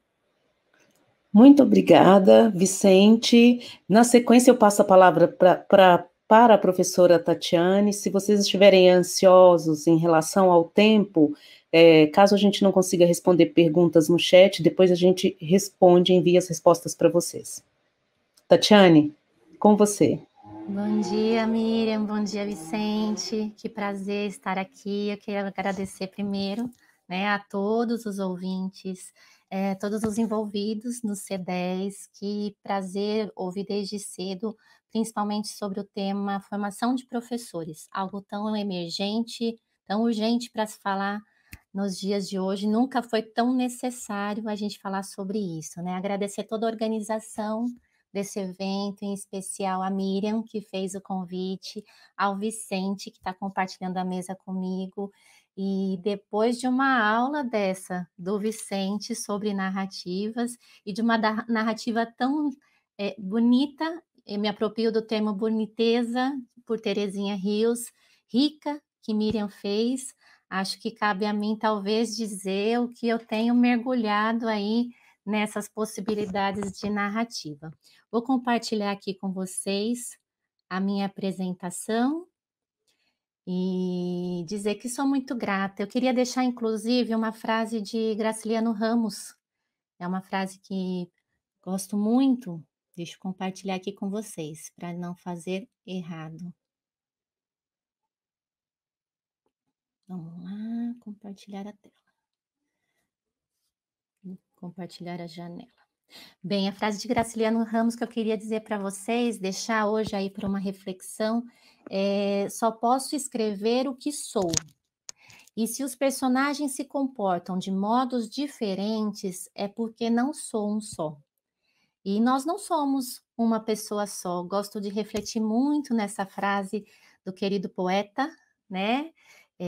Muito obrigada, Vicente. Na sequência, eu passo a palavra para a professora Tatiane. Se vocês estiverem ansiosos em relação ao tempo, caso a gente não consiga responder perguntas no chat, depois a gente responde, envia as respostas para vocês. Tatiane, com você. Bom dia, Miriam. Bom dia, Vicente. Que prazer estar aqui. Eu quero agradecer primeiro, né, a todos os ouvintes, todos os envolvidos no C10. Que prazer ouvir desde cedo, principalmente sobre o tema formação de professores, algo tão emergente, tão urgente para se falar nos dias de hoje. Nunca foi tão necessário a gente falar sobre isso, né? Agradecer toda a organização desse evento, em especial a Miriam, que fez o convite, ao Vicente, que está compartilhando a mesa comigo. E depois de uma aula dessa do Vicente sobre narrativas, e de uma narrativa tão bonita, eu me aproprio do termo boniteza, por Terezinha Rios, rica, que Miriam fez, acho que cabe a mim talvez dizer o que eu tenho mergulhado aí nessas possibilidades de narrativa. Vou compartilhar aqui com vocês a minha apresentação e dizer que sou muito grata. Eu queria deixar, inclusive, uma frase de Graciliano Ramos. É uma frase que gosto muito. Deixa eu compartilhar aqui com vocês, para não fazer errado. Vamos lá, compartilhar a tela. Compartilhar a janela. Bem, a frase de Graciliano Ramos que eu queria dizer para vocês, deixar hoje aí para uma reflexão, só posso escrever o que sou. E se os personagens se comportam de modos diferentes, é porque não sou um só. E nós não somos uma pessoa só. Gosto de refletir muito nessa frase do querido poeta, né,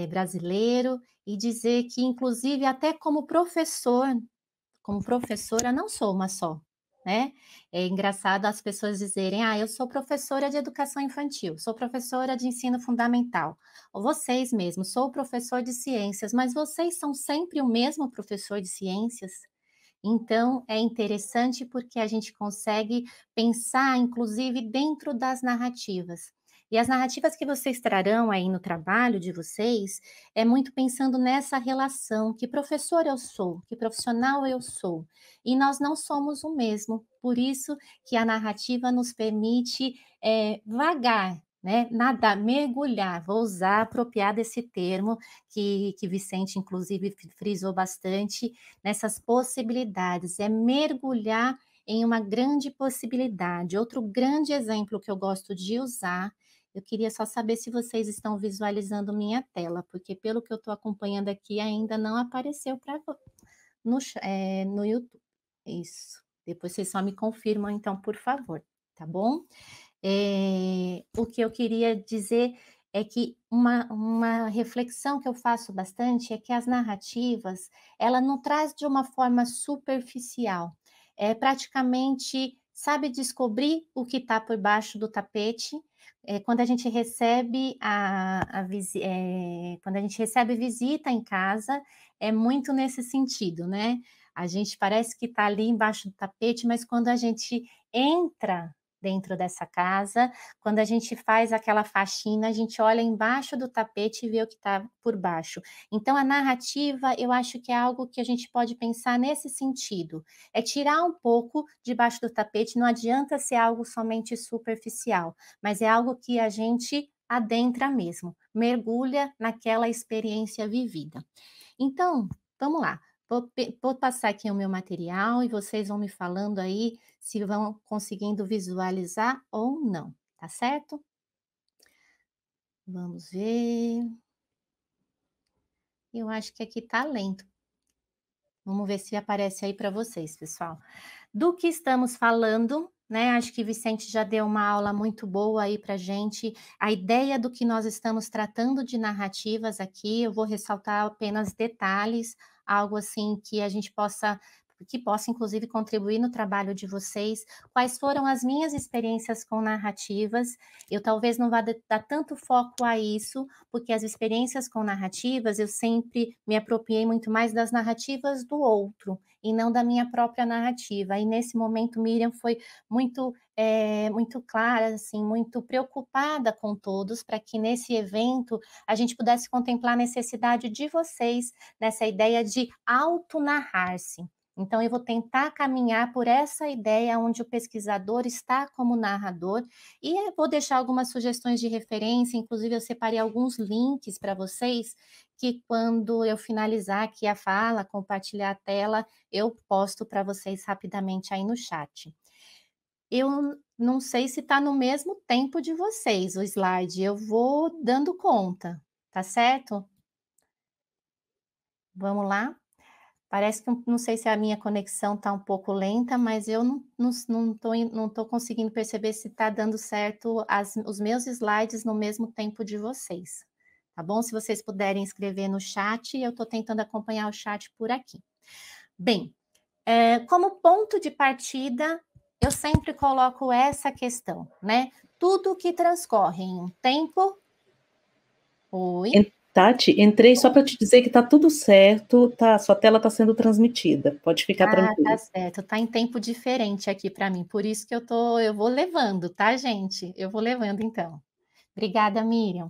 brasileiro, e dizer que, inclusive, até como professora, não sou uma só, né? É engraçado as pessoas dizerem, eu sou professora de educação infantil, sou professora de ensino fundamental, ou vocês mesmos, sou professor de ciências, mas vocês são sempre o mesmo professor de ciências? Então, é interessante porque a gente consegue pensar, inclusive, dentro das narrativas. E as narrativas que vocês trarão aí no trabalho de vocês é muito pensando nessa relação, que professor eu sou, que profissional eu sou, e nós não somos o mesmo, por isso que a narrativa nos permite vagar, né? Nadar, mergulhar, vou usar, apropriar desse termo que Vicente, inclusive, frisou bastante, nessas possibilidades, mergulhar em uma grande possibilidade. Outro grande exemplo que eu gosto de usar, eu queria só saber se vocês estão visualizando minha tela, porque pelo que eu estou acompanhando aqui, ainda não apareceu no YouTube. Isso. Depois vocês só me confirmam, então, por favor, tá bom? O que eu queria dizer é que uma reflexão que eu faço bastante é que as narrativas, ela não traz de uma forma superficial, praticamente sabe descobrir o que está por baixo do tapete. Quando a gente recebe quando a gente recebe visita em casa, é muito nesse sentido, né? A gente parece que está ali embaixo do tapete, mas quando a gente entra dentro dessa casa, quando a gente faz aquela faxina, a gente olha embaixo do tapete e vê o que está por baixo. Então, a narrativa, eu acho que é algo que a gente pode pensar nesse sentido, é tirar um pouco debaixo do tapete, não adianta ser algo somente superficial, mas é algo que a gente adentra mesmo, mergulha naquela experiência vivida. Então, vamos lá. Vou passar aqui o meu material e vocês vão me falando aí se vão conseguindo visualizar ou não, tá certo? Vamos ver. Eu acho que aqui tá lento. Vamos ver se aparece aí para vocês, pessoal. Do que estamos falando, né? Acho que Vicente já deu uma aula muito boa aí para gente. A ideia do que nós estamos tratando de narrativas aqui, eu vou ressaltar apenas detalhes, algo assim que a gente possa que possa, inclusive, contribuir no trabalho de vocês, quais foram as minhas experiências com narrativas. Eu talvez não vá dar tanto foco a isso, porque as experiências com narrativas, eu sempre me apropriei muito mais das narrativas do outro, e não da minha própria narrativa. E nesse momento, Miriam foi muito clara, assim, muito preocupada com todos, para que nesse evento a gente pudesse contemplar a necessidade de vocês nessa ideia de auto-narrar-se. Então, eu vou tentar caminhar por essa ideia onde o pesquisador está como narrador, e eu vou deixar algumas sugestões de referência, inclusive eu separei alguns links para vocês, que quando eu finalizar aqui a fala, compartilhar a tela, eu posto para vocês rapidamente aí no chat. Eu não sei se está no mesmo tempo de vocês, o slide, eu vou dando conta, tá certo? Vamos lá? Parece que não sei se a minha conexão está um pouco lenta, mas eu não tô conseguindo perceber se está dando certo os meus slides no mesmo tempo de vocês. Tá bom? Se vocês puderem escrever no chat, eu estou tentando acompanhar o chat por aqui. Bem, como ponto de partida, eu sempre coloco essa questão, né? Tudo que transcorre em um tempo... Oi? Tati, entrei só para te dizer que está tudo certo, tá, sua tela está sendo transmitida, pode ficar tranquila. Tá certo, tá em tempo diferente aqui para mim, por isso que eu vou levando, tá, gente? Eu vou levando, então. Obrigada, Miriam.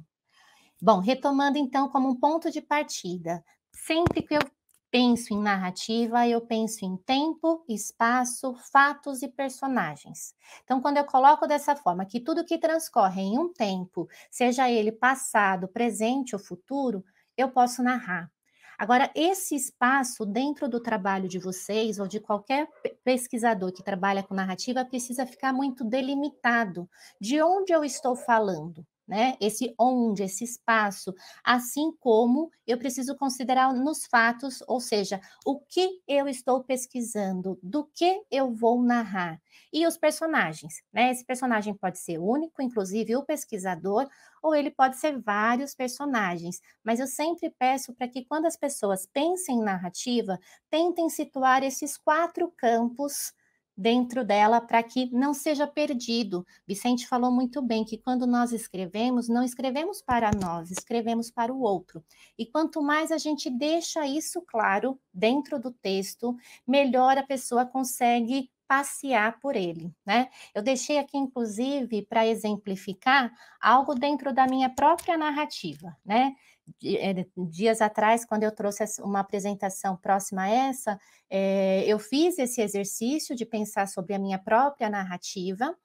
Bom, retomando, então, como um ponto de partida, sempre que eu penso em narrativa, eu penso em tempo, espaço, fatos e personagens. Então, quando eu coloco dessa forma, que tudo que transcorre em um tempo, seja ele passado, presente ou futuro, eu posso narrar. Agora, esse espaço dentro do trabalho de vocês, ou de qualquer pesquisador que trabalha com narrativa, precisa ficar muito delimitado. De onde eu estou falando? Né? Esse onde, esse espaço, assim como eu preciso considerar nos fatos, ou seja, o que eu estou pesquisando, do que eu vou narrar. E os personagens, né? Esse personagem pode ser único, inclusive o pesquisador, ou ele pode ser vários personagens, mas eu sempre peço para que quando as pessoas pensem em narrativa, tentem situar esses 4 campos dentro dela para que não seja perdido. Vicente falou muito bem que quando nós escrevemos, não escrevemos para nós, escrevemos para o outro. E quanto mais a gente deixa isso claro dentro do texto, melhor a pessoa consegue passear por ele, né? Eu deixei aqui, inclusive, para exemplificar algo dentro da minha própria narrativa, né? Dias atrás, quando eu trouxe uma apresentação próxima a essa, eu fiz esse exercício de pensar sobre a minha própria narrativa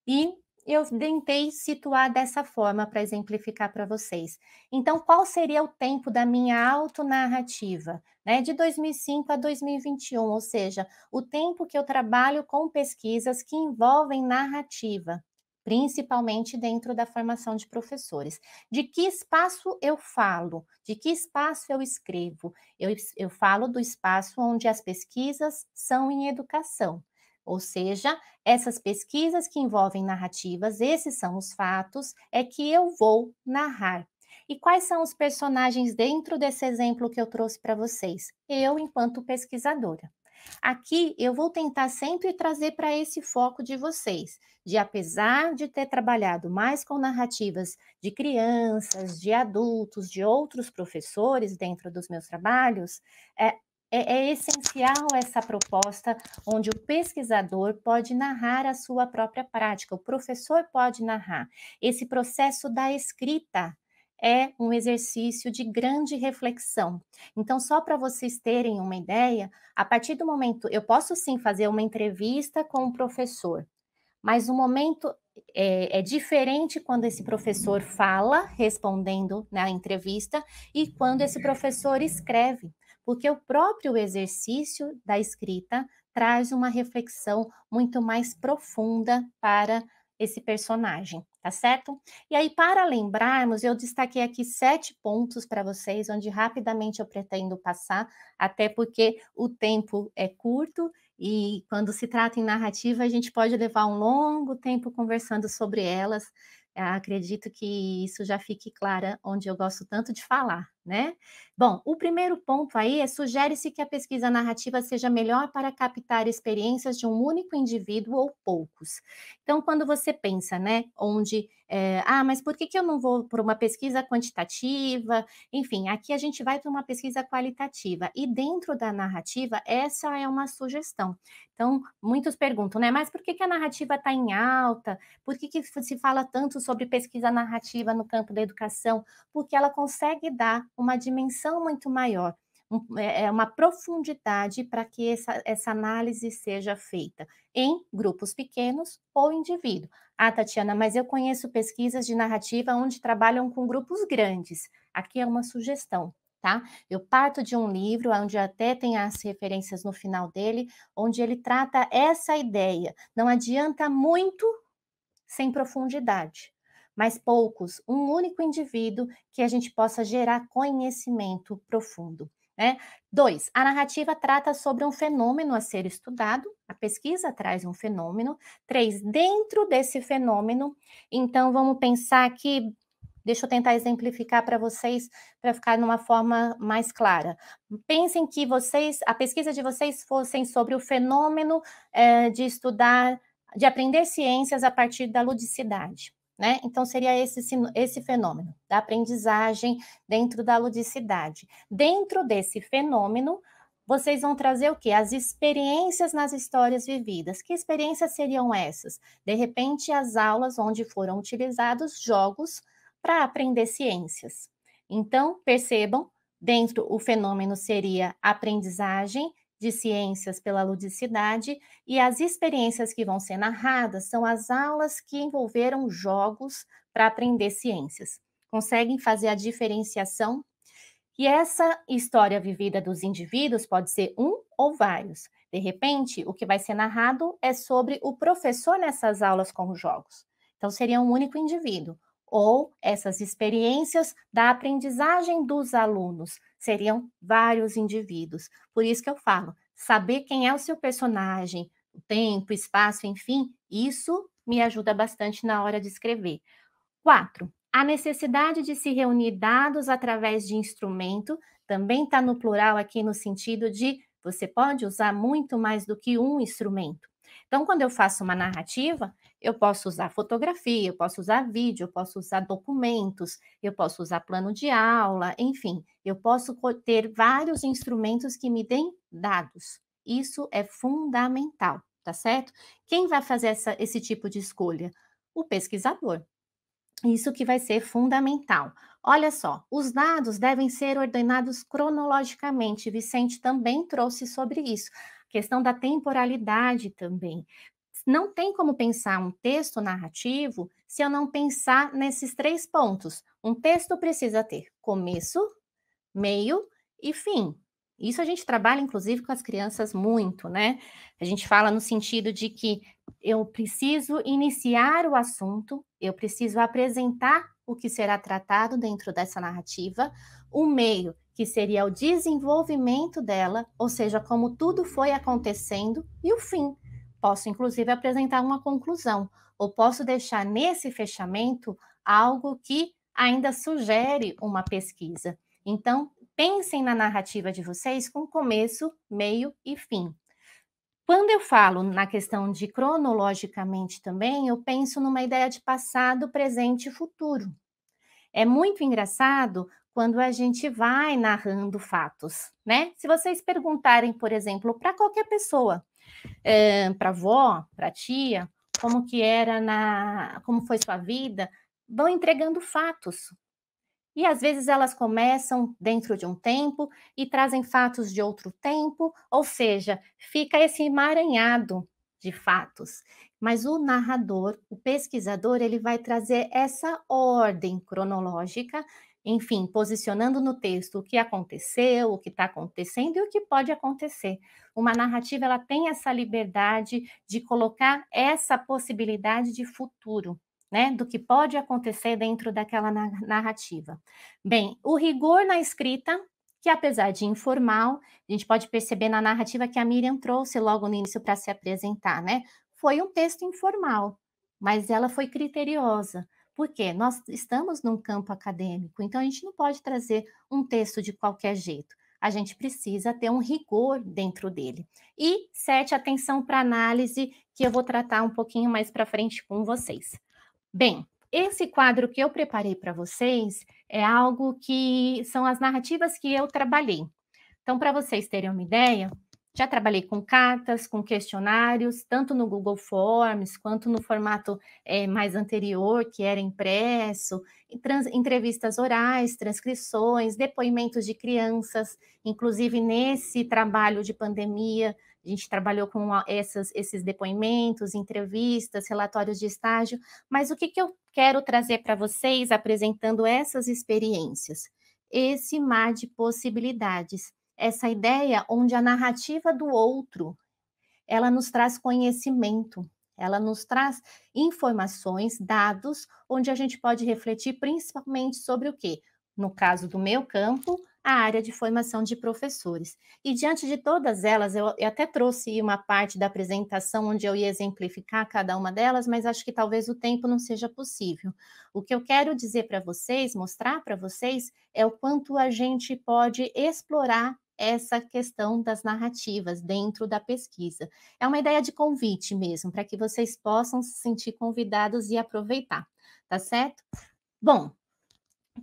e eu tentei situar dessa forma para exemplificar para vocês. Então, qual seria o tempo da minha autonarrativa? Né? De 2005 a 2021, ou seja, o tempo que eu trabalho com pesquisas que envolvem narrativa, principalmente dentro da formação de professores. De que espaço eu falo? De que espaço eu escrevo? Eu falo do espaço onde as pesquisas são em educação. Ou seja, essas pesquisas que envolvem narrativas, esses são os fatos, é que eu vou narrar. E quais são os personagens dentro desse exemplo que eu trouxe para vocês? Eu, enquanto pesquisadora. Aqui eu vou tentar sempre trazer para esse foco de vocês, de apesar de ter trabalhado mais com narrativas de crianças, de adultos, de outros professores dentro dos meus trabalhos, é essencial essa proposta onde o pesquisador pode narrar a sua própria prática, o professor pode narrar. Esse processo da escrita é um exercício de grande reflexão. Então, só para vocês terem uma ideia, a partir do momento, eu posso sim fazer uma entrevista com o professor, mas o momento é diferente quando esse professor fala, respondendo na entrevista, e quando esse professor escreve, porque o próprio exercício da escrita traz uma reflexão muito mais profunda para esse personagem, tá certo? E aí, para lembrarmos, eu destaquei aqui 7 pontos para vocês, onde rapidamente eu pretendo passar, até porque o tempo é curto e quando se trata em narrativa, a gente pode levar um longo tempo conversando sobre elas. Acredito que isso já fique claro onde eu gosto tanto de falar, né? Bom, o primeiro ponto aí sugere-se que a pesquisa narrativa seja melhor para captar experiências de um único indivíduo ou poucos. Então, quando você pensa, né, onde, mas por que eu não vou por uma pesquisa quantitativa? Enfim, aqui a gente vai para uma pesquisa qualitativa, e dentro da narrativa, essa é uma sugestão. Então, muitos perguntam, né, mas por que a narrativa está em alta? Por que se fala tanto sobre pesquisa narrativa no campo da educação? Porque ela consegue dar uma dimensão muito maior, uma profundidade para que essa análise seja feita em grupos pequenos ou indivíduo. Ah, Tatiana, mas eu conheço pesquisas de narrativa onde trabalham com grupos grandes. Aqui é uma sugestão, tá? Eu parto de um livro, onde até tem as referências no final dele, onde ele trata essa ideia. Não adianta muito sem profundidade, mas poucos, um único indivíduo que a gente possa gerar conhecimento profundo, né? 2, a narrativa trata sobre um fenômeno a ser estudado, a pesquisa traz um fenômeno. 3, dentro desse fenômeno, então vamos pensar aqui, deixa eu tentar exemplificar para vocês, para ficar numa forma mais clara. Pensem que a pesquisa de vocês fossem sobre o fenômeno de estudar, de aprender ciências a partir da ludicidade, né? Então, seria esse fenômeno da aprendizagem dentro da ludicidade. Dentro desse fenômeno, vocês vão trazer o quê? As experiências nas histórias vividas. Que experiências seriam essas? De repente, as aulas onde foram utilizados jogos para aprender ciências. Então, percebam, dentro o fenômeno seria aprendizagem de ciências pela ludicidade, e as experiências que vão ser narradas são as aulas que envolveram jogos para aprender ciências. Conseguem fazer a diferenciação? E essa história vivida dos indivíduos pode ser um ou vários. De repente, o que vai ser narrado é sobre o professor nessas aulas com os jogos. Então, seria um único indivíduo. Ou essas experiências da aprendizagem dos alunos seriam vários indivíduos. Por isso que eu falo, saber quem é o seu personagem, o tempo, espaço, enfim, isso me ajuda bastante na hora de escrever. 4, a necessidade de se reunir dados através de instrumento, também está no plural aqui no sentido de você pode usar muito mais do que um instrumento. Então, quando eu faço uma narrativa, eu posso usar fotografia, eu posso usar vídeo, eu posso usar documentos, eu posso usar plano de aula, enfim, eu posso ter vários instrumentos que me deem dados. Isso é fundamental, tá certo? Quem vai fazer esse tipo de escolha? O pesquisador. Isso que vai ser fundamental. Olha só, os dados devem ser ordenados cronologicamente. Vicente também trouxe sobre isso. Questão da temporalidade também. Não tem como pensar um texto narrativo se eu não pensar nesses 3 pontos. Um texto precisa ter começo, meio e fim. Isso a gente trabalha, inclusive, com as crianças muito, né? A gente fala no sentido de que eu preciso iniciar o assunto, eu preciso apresentar o que será tratado dentro dessa narrativa, o meio, que seria o desenvolvimento dela, ou seja, como tudo foi acontecendo, e o fim. Posso, inclusive, apresentar uma conclusão, ou posso deixar nesse fechamento algo que ainda sugere uma pesquisa. Então, pensem na narrativa de vocês com começo, meio e fim. Quando eu falo na questão de cronologicamente também, eu penso numa ideia de passado, presente e futuro. É muito engraçado quando a gente vai narrando fatos, né? Se vocês perguntarem, por exemplo, para qualquer pessoa, para a avó, para a tia, como que era como foi sua vida, vão entregando fatos. E às vezes elas começam dentro de um tempo e trazem fatos de outro tempo, ou seja, fica esse emaranhado de fatos. Mas o narrador, o pesquisador, ele vai trazer essa ordem cronológica, enfim, posicionando no texto o que aconteceu, o que está acontecendo e o que pode acontecer. Uma narrativa, ela tem essa liberdade de colocar essa possibilidade de futuro, né, do que pode acontecer dentro daquela narrativa. Bem, o rigor na escrita, que apesar de informal, a gente pode perceber na narrativa que a Miriam trouxe logo no início para se apresentar, né? Foi um texto informal, mas ela foi criteriosa, Porque nós estamos num campo acadêmico, então a gente não pode trazer um texto de qualquer jeito. A gente precisa ter um rigor dentro dele. E 7, atenção para análise, que eu vou tratar um pouquinho mais para frente com vocês. Bem, esse quadro que eu preparei para vocês é algo que são as narrativas que eu trabalhei. Então, para vocês terem uma ideia, já trabalhei com cartas, com questionários, tanto no Google Forms, quanto no formato mais anterior, que era impresso, entrevistas orais, transcrições, depoimentos de crianças, inclusive nesse trabalho de pandemia, a gente trabalhou com esses depoimentos, entrevistas, relatórios de estágio, mas o que eu quero trazer para vocês apresentando essas experiências? Esse mar de possibilidades. Essa ideia onde a narrativa do outro, ela nos traz conhecimento, ela nos traz informações, dados, onde a gente pode refletir principalmente sobre o quê? No caso do meu campo, a área de formação de professores. E diante de todas elas, eu até trouxe uma parte da apresentação onde eu ia exemplificar cada uma delas, mas acho que talvez o tempo não seja possível. O que eu quero dizer para vocês, mostrar para vocês, é o quanto a gente pode explorar essa questão das narrativas dentro da pesquisa. É uma ideia de convite mesmo, para que vocês possam se sentir convidados e aproveitar, tá certo? Bom,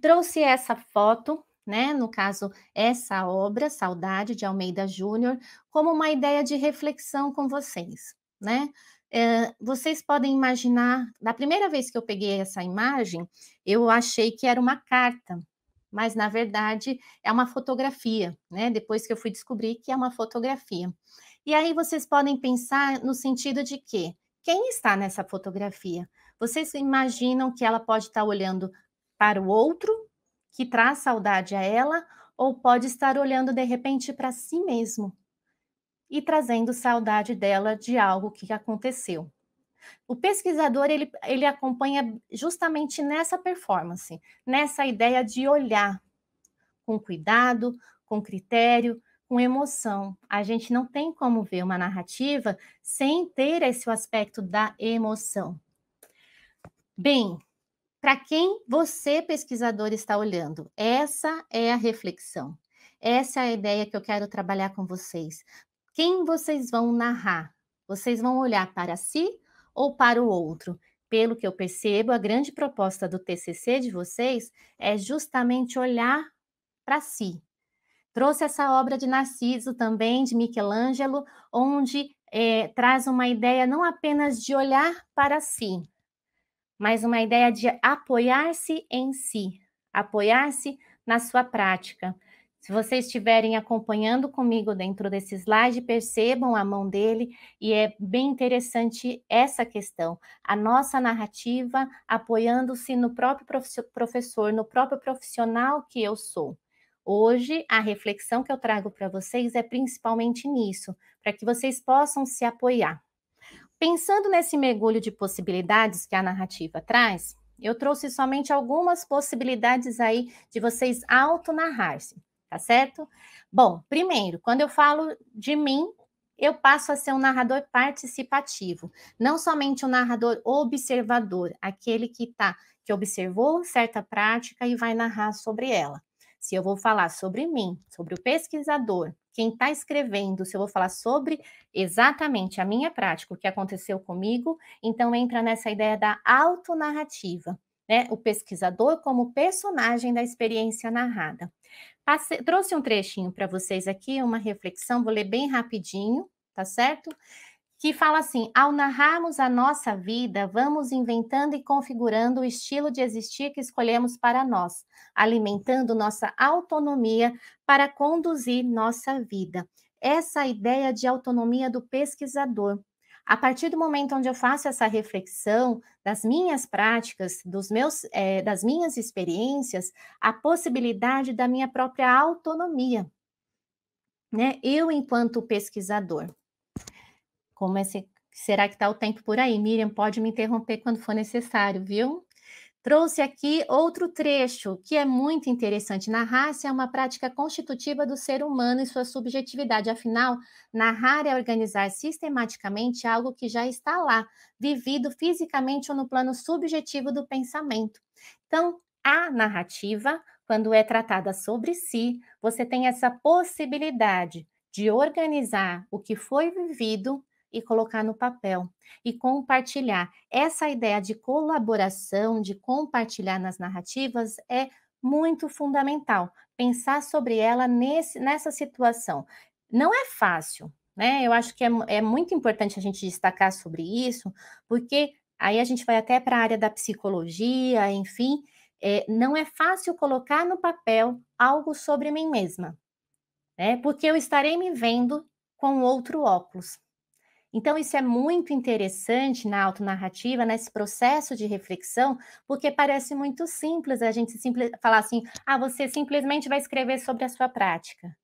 trouxe essa foto, né, no caso, essa obra, Saudade, de Almeida Júnior, como uma ideia de reflexão com vocês, né? Vocês podem imaginar, da primeira vez que eu peguei essa imagem, eu achei que era uma carta, mas, na verdade, é uma fotografia, né? Depois que eu fui descobrir que é uma fotografia. E aí vocês podem pensar no sentido de que quem está nessa fotografia? Vocês imaginam que ela pode estar olhando para o outro, que traz saudade a ela, ou pode estar olhando, de repente, para si mesmo e trazendo saudade dela de algo que aconteceu. O pesquisador, ele acompanha justamente nessa performance, nessa ideia de olhar com cuidado, com critério, com emoção. A gente não tem como ver uma narrativa sem ter esse aspecto da emoção. Bem, para quem você, pesquisador, está olhando? Essa é a reflexão. Essa é a ideia que eu quero trabalhar com vocês. Quem vocês vão narrar? Vocês vão olhar para si ou para o outro? Pelo que eu percebo, a grande proposta do TCC de vocês é justamente olhar para si. Trouxe essa obra de Narciso também, de Michelangelo, onde traz uma ideia não apenas de olhar para si, mas uma ideia de apoiar-se em si, apoiar-se na sua prática. Se vocês estiverem acompanhando comigo dentro desse slide, percebam a mão dele, e é bem interessante essa questão. A nossa narrativa apoiando-se no próprio professor, no próprio profissional que eu sou. Hoje, a reflexão que eu trago para vocês é principalmente nisso, para que vocês possam se apoiar. Pensando nesse mergulho de possibilidades que a narrativa traz, eu trouxe somente algumas possibilidades aí de vocês autonarrar-se. Tá certo? Bom, primeiro, quando eu falo de mim, eu passo a ser um narrador participativo, não somente um narrador observador, aquele que observou certa prática e vai narrar sobre ela. Se eu vou falar sobre mim, sobre o pesquisador, quem está escrevendo, se eu vou falar sobre exatamente a minha prática, o que aconteceu comigo, então entra nessa ideia da autonarrativa, né? O pesquisador como personagem da experiência narrada. Trouxe um trechinho para vocês aqui, uma reflexão, vou ler bem rapidinho, tá certo? Que fala assim: ao narrarmos a nossa vida, vamos inventando e configurando o estilo de existir que escolhemos para nós, alimentando nossa autonomia para conduzir nossa vida. Essa ideia de autonomia do pesquisador. A partir do momento onde eu faço essa reflexão das minhas práticas, das minhas experiências, a possibilidade da minha própria autonomia, né? Eu, enquanto pesquisador. Será que está o tempo por aí? Miriam, pode me interromper quando for necessário, viu? Trouxe aqui outro trecho que é muito interessante. Narrar-se é uma prática constitutiva do ser humano e sua subjetividade. Afinal, narrar é organizar sistematicamente algo que já está lá, vivido fisicamente ou no plano subjetivo do pensamento. Então, a narrativa, quando é tratada sobre si, você tem essa possibilidade de organizar o que foi vivido e colocar no papel e compartilhar. Essa ideia de colaboração, de compartilhar nas narrativas é muito fundamental. Pensar sobre ela nessa situação. Não é fácil, né? Eu acho que é muito importante a gente destacar sobre isso, porque aí a gente vai até para a área da psicologia, enfim, não é fácil colocar no papel algo sobre mim mesma, né? Porque eu estarei me vendo com outro óculos. Então, isso é muito interessante na autonarrativa, nesse processo de reflexão, porque parece muito simples a gente falar assim, você simplesmente vai escrever sobre a sua prática.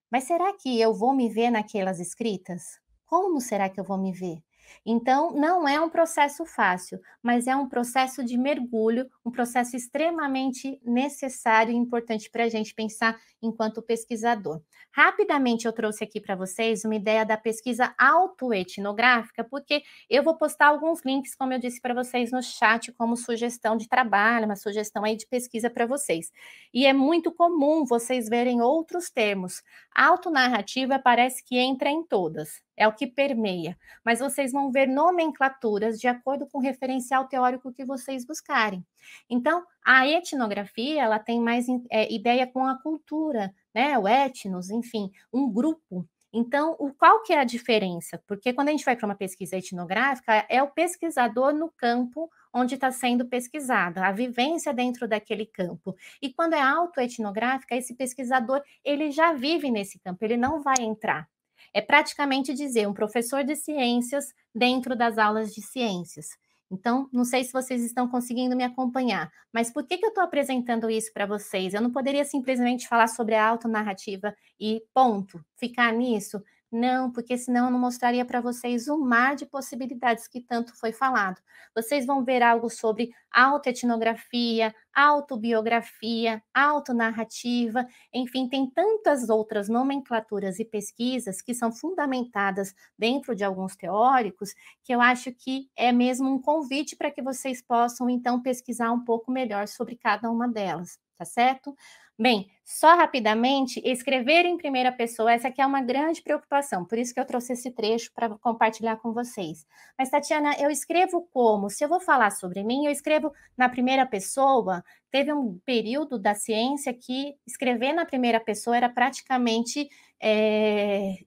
Mas será que eu vou me ver naquelas escritas? Como será que eu vou me ver? Então, não é um processo fácil, mas é um processo de mergulho, um processo extremamente necessário e importante para a gente pensar enquanto pesquisador. Rapidamente eu trouxe aqui para vocês uma ideia da pesquisa autoetnográfica, porque eu vou postar alguns links, como eu disse para vocês no chat, como sugestão de trabalho, uma sugestão aí de pesquisa para vocês. E é muito comum vocês verem outros termos. A autonarrativa parece que entra em todas, é o que permeia, mas vocês vão ver nomenclaturas de acordo com o referencial teórico que vocês buscarem. Então, a etnografia, ela tem mais ideia com a cultura, né? O etnos, enfim, um grupo. Então, qual que é a diferença? Porque quando a gente vai para uma pesquisa etnográfica, é o pesquisador no campo onde está sendo pesquisado, a vivência dentro daquele campo. E quando é autoetnográfica, esse pesquisador, ele já vive nesse campo, ele não vai entrar. É praticamente dizer um professor de ciências dentro das aulas de ciências. Então, não sei se vocês estão conseguindo me acompanhar, mas por que eu estou apresentando isso para vocês? Eu não poderia simplesmente falar sobre a autonarrativa e ponto, ficar nisso? Não, porque senão eu não mostraria para vocês o mar de possibilidades que tanto foi falado. Vocês vão ver algo sobre autoetnografia, autobiografia, autonarrativa, enfim, tem tantas outras nomenclaturas e pesquisas que são fundamentadas dentro de alguns teóricos, que eu acho que é mesmo um convite para que vocês possam, então, pesquisar um pouco melhor sobre cada uma delas, tá certo? Bem, só rapidamente, escrever em primeira pessoa, essa aqui é uma grande preocupação, por isso que eu trouxe esse trecho para compartilhar com vocês. Mas, Tatiana, eu escrevo como? Se eu vou falar sobre mim, eu escrevo na primeira pessoa. Teve um período da ciência que escrever na primeira pessoa era praticamente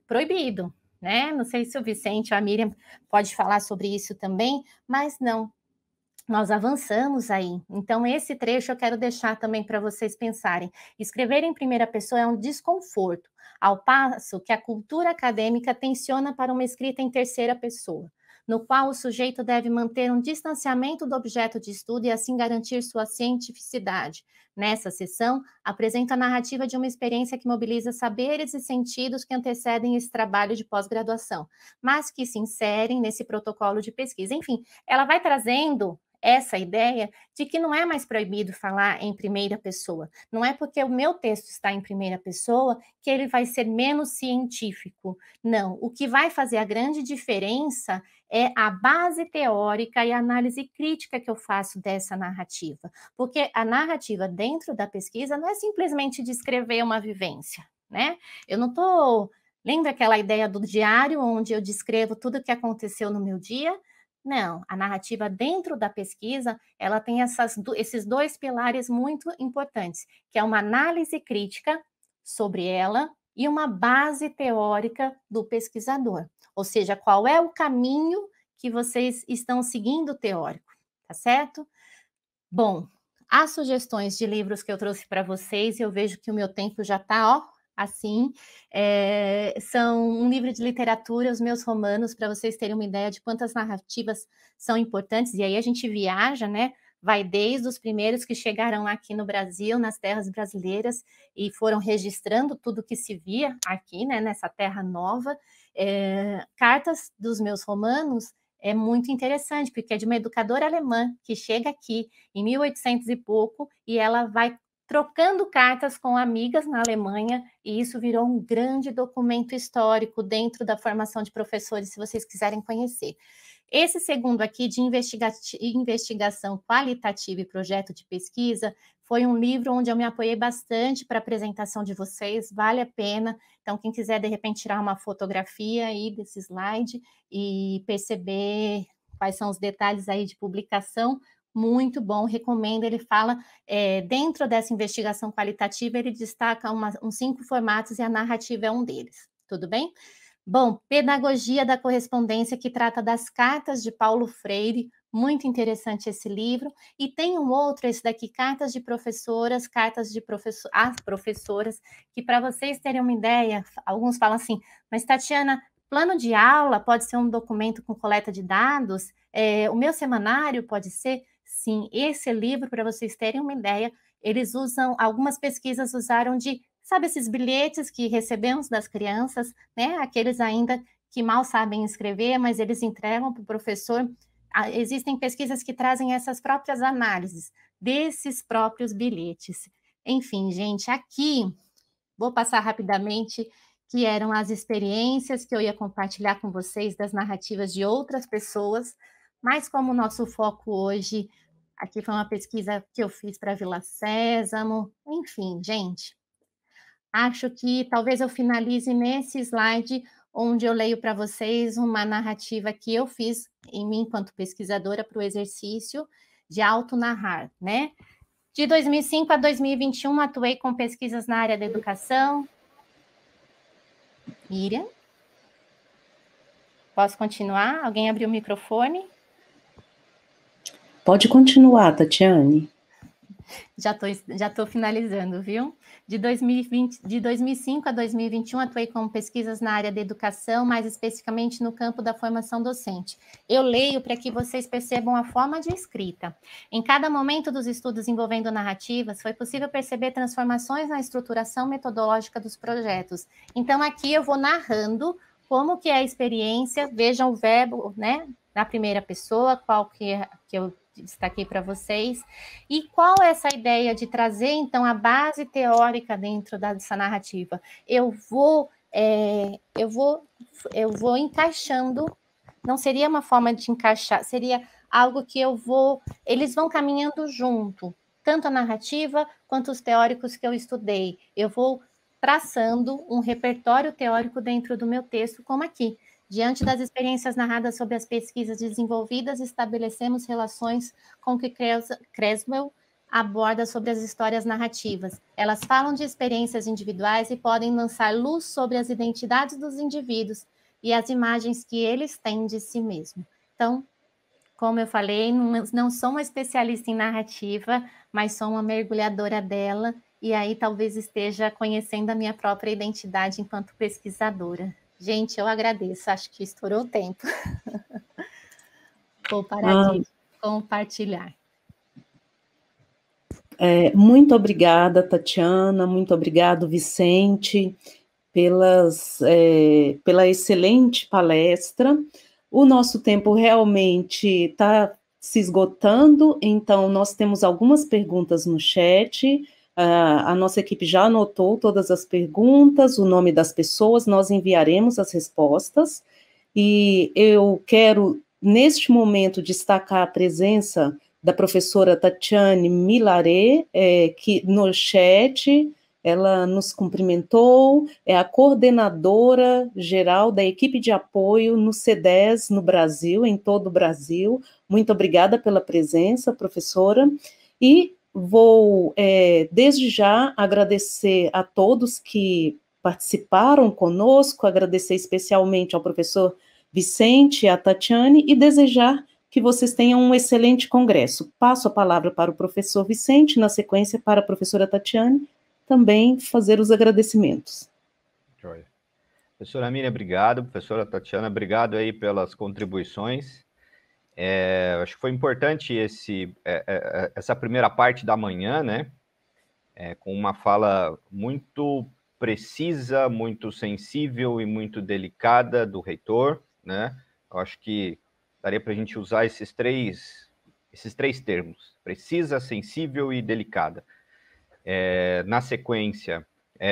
proibido, né? Não sei se o Vicente ou a Miriam pode falar sobre isso também, mas não. Nós avançamos aí. Então, esse trecho eu quero deixar também para vocês pensarem. Escrever em primeira pessoa é um desconforto, ao passo que a cultura acadêmica tensiona para uma escrita em terceira pessoa, no qual o sujeito deve manter um distanciamento do objeto de estudo e assim garantir sua cientificidade. Nessa seção, apresento a narrativa de uma experiência que mobiliza saberes e sentidos que antecedem esse trabalho de pós-graduação, mas que se inserem nesse protocolo de pesquisa. Enfim, ela vai trazendo essa ideia de que não é mais proibido falar em primeira pessoa. Não é porque o meu texto está em primeira pessoa que ele vai ser menos científico. Não, o que vai fazer a grande diferença é a base teórica e a análise crítica que eu faço dessa narrativa. Porque a narrativa dentro da pesquisa não é simplesmente descrever uma vivência, né? Eu não estou... Lembra aquela ideia do diário, onde eu descrevo tudo o que aconteceu no meu dia? Não, a narrativa dentro da pesquisa, ela tem esses dois pilares muito importantes, que é uma análise crítica sobre ela e uma base teórica do pesquisador. Ou seja, qual é o caminho que vocês estão seguindo teórico, tá certo? Bom, as sugestões de livros que eu trouxe para vocês, eu vejo que o meu tempo já está, assim, são um livro de literatura, Os Meus Romanos, para vocês terem uma ideia de quantas narrativas são importantes, e aí a gente viaja, né? Vai desde os primeiros que chegaram aqui no Brasil, nas terras brasileiras, e foram registrando tudo que se via aqui, né, nessa terra nova. Cartas dos Meus Romanos é muito interessante, porque é de uma educadora alemã que chega aqui em 1800 e pouco, e ela vai trocando cartas com amigas na Alemanha, e isso virou um grande documento histórico dentro da formação de professores, se vocês quiserem conhecer. Esse segundo aqui, de investigação qualitativa e projeto de pesquisa, foi um livro onde eu me apoiei bastante para a apresentação de vocês, vale a pena. Então, quem quiser, de repente, tirar uma fotografia aí desse slide e perceber quais são os detalhes aí de publicação, muito bom, recomendo. Ele fala, dentro dessa investigação qualitativa, ele destaca uns 5 formatos e a narrativa é um deles. Tudo bem? Bom, Pedagogia da Correspondência, que trata das cartas de Paulo Freire, muito interessante esse livro. E tem um outro, esse daqui, Cartas de Professoras, Cartas de Professoras, que para vocês terem uma ideia, alguns falam assim, mas Tatiana, plano de aula pode ser um documento com coleta de dados? O meu semanário pode ser? Sim, esse livro, para vocês terem uma ideia, eles usam, algumas pesquisas usaram de, sabe esses bilhetes que recebemos das crianças, né? Aqueles ainda que mal sabem escrever, mas eles entregam para o professor. Existem pesquisas que trazem essas próprias análises desses próprios bilhetes. Enfim, gente, aqui vou passar rapidamente, que eram as experiências que eu ia compartilhar com vocês das narrativas de outras pessoas, mas como o nosso foco hoje, aqui foi uma pesquisa que eu fiz para Vila Sésamo, enfim, gente, acho que talvez eu finalize nesse slide onde eu leio para vocês uma narrativa que eu fiz em mim enquanto pesquisadora para o exercício de autonarrar, né? De 2005 a 2021, atuei com pesquisas na área da educação. Miriam? Posso continuar? Alguém abriu o microfone? Pode continuar, Tatiane. Já tô finalizando, viu? De 2005 a 2021, atuei com pesquisas na área da educação, mais especificamente no campo da formação docente. Eu leio para que vocês percebam a forma de escrita. Em cada momento dos estudos envolvendo narrativas, foi possível perceber transformações na estruturação metodológica dos projetos. Então, aqui eu vou narrando como que é a experiência, vejam o verbo, né, na primeira pessoa, qual que eu destaquei para vocês, e qual é essa ideia de trazer, então, a base teórica dentro dessa narrativa? Eu vou encaixando, não seria uma forma de encaixar, seria algo que eles vão caminhando junto, tanto a narrativa quanto os teóricos que eu estudei. Eu vou traçando um repertório teórico dentro do meu texto, como aqui. Diante das experiências narradas sobre as pesquisas desenvolvidas, estabelecemos relações com o que Creswell aborda sobre as histórias narrativas. Elas falam de experiências individuais e podem lançar luz sobre as identidades dos indivíduos e as imagens que eles têm de si mesmo. Então, como eu falei, não sou uma especialista em narrativa, mas sou uma mergulhadora dela, e aí talvez esteja conhecendo a minha própria identidade enquanto pesquisadora. Gente, eu agradeço, acho que estourou o tempo. Vou parar de compartilhar. Muito obrigada, Tatiana, muito obrigado, Vicente, pela excelente palestra. O nosso tempo realmente está se esgotando, então nós temos algumas perguntas no chat. A nossa equipe já anotou todas as perguntas, o nome das pessoas, nós enviaremos as respostas, e eu quero, neste momento, destacar a presença da professora Tatiane Milaré, que no chat, ela nos cumprimentou, é a coordenadora geral da equipe de apoio no C10 no Brasil, em todo o Brasil. Muito obrigada pela presença, professora, e vou, desde já, agradecer a todos que participaram conosco, agradecer especialmente ao professor Vicente e à Tatiane, e desejar que vocês tenham um excelente congresso. Passo a palavra para o professor Vicente, na sequência para a professora Tatiane, também fazer os agradecimentos. Joia. Professora Miriam, obrigado. Professora Tatiana, obrigado aí pelas contribuições. Acho que foi importante essa primeira parte da manhã, né? Com uma fala muito precisa, muito sensível e muito delicada do reitor, né? Eu acho que Daria para a gente usar esses três termos: precisa, sensível e delicada. Na sequência,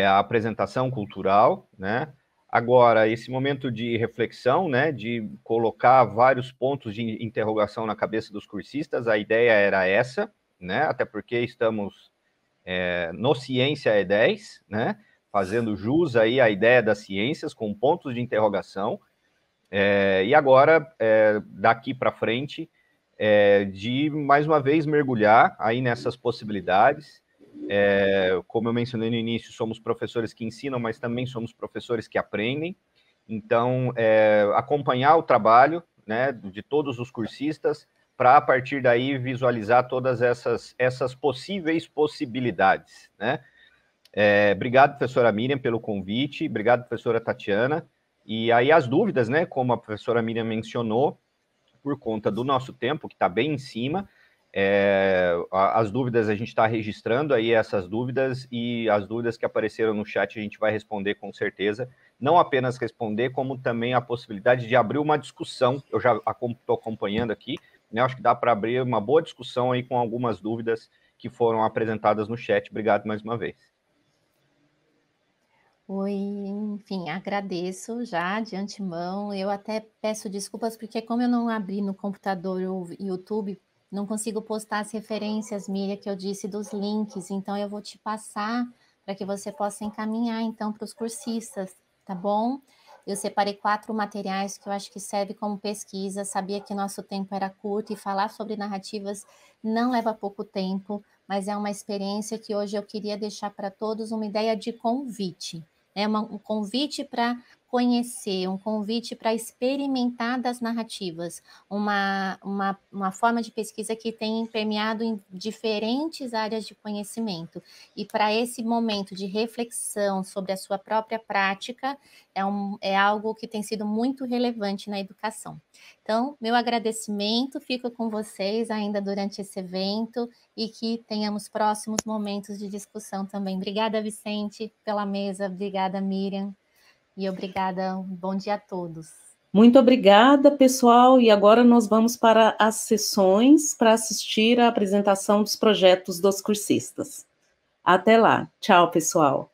a apresentação cultural, né? Agora, esse momento de reflexão, né, de colocar vários pontos de interrogação na cabeça dos cursistas, a ideia era essa, né, até porque estamos no Ciência E10, né, fazendo jus aí à ideia das ciências, com pontos de interrogação, e agora, daqui para frente, de, mais uma vez, mergulhar aí nessas possibilidades. Como eu mencionei no início, somos professores que ensinam, mas também somos professores que aprendem. Então, acompanhar o trabalho, né, de todos os cursistas, para, a partir daí, visualizar todas essas possíveis possibilidades, né? Obrigado, professora Miriam, pelo convite. Obrigado, professora Tatiana. E aí as dúvidas, né, como a professora Miriam mencionou, por conta do nosso tempo, que está bem em cima, as dúvidas, a gente está registrando aí essas dúvidas, e as dúvidas que apareceram no chat a gente vai responder com certeza. Não apenas responder, como também a possibilidade de abrir uma discussão. Eu já estou acompanhando aqui, né, acho que dá para abrir uma boa discussão aí com algumas dúvidas que foram apresentadas no chat. Obrigado mais uma vez. Oi, enfim, agradeço já de antemão. Eu até peço desculpas, porque como eu não abri no computador o YouTube, não consigo postar as referências, Miriam, que eu disse dos links, então eu vou te passar para que você possa encaminhar, então, para os cursistas, tá bom? Eu separei 4 materiais que eu acho que serve como pesquisa, sabia que nosso tempo era curto, e falar sobre narrativas não leva pouco tempo, mas é uma experiência que hoje eu queria deixar para todos uma ideia de convite. Um convite para conhecer, um convite para experimentar das narrativas, uma forma de pesquisa que tem permeado em diferentes áreas de conhecimento. E para esse momento de reflexão sobre a sua própria prática, é algo que tem sido muito relevante na educação. Então, meu agradecimento, fico com vocês ainda durante esse evento, e que tenhamos próximos momentos de discussão também. Obrigada, Vicente, pela mesa, obrigada, Miriam, e obrigada, bom dia a todos. Muito obrigada, pessoal, e agora nós vamos para as sessões para assistir à apresentação dos projetos dos cursistas. Até lá. Tchau, pessoal.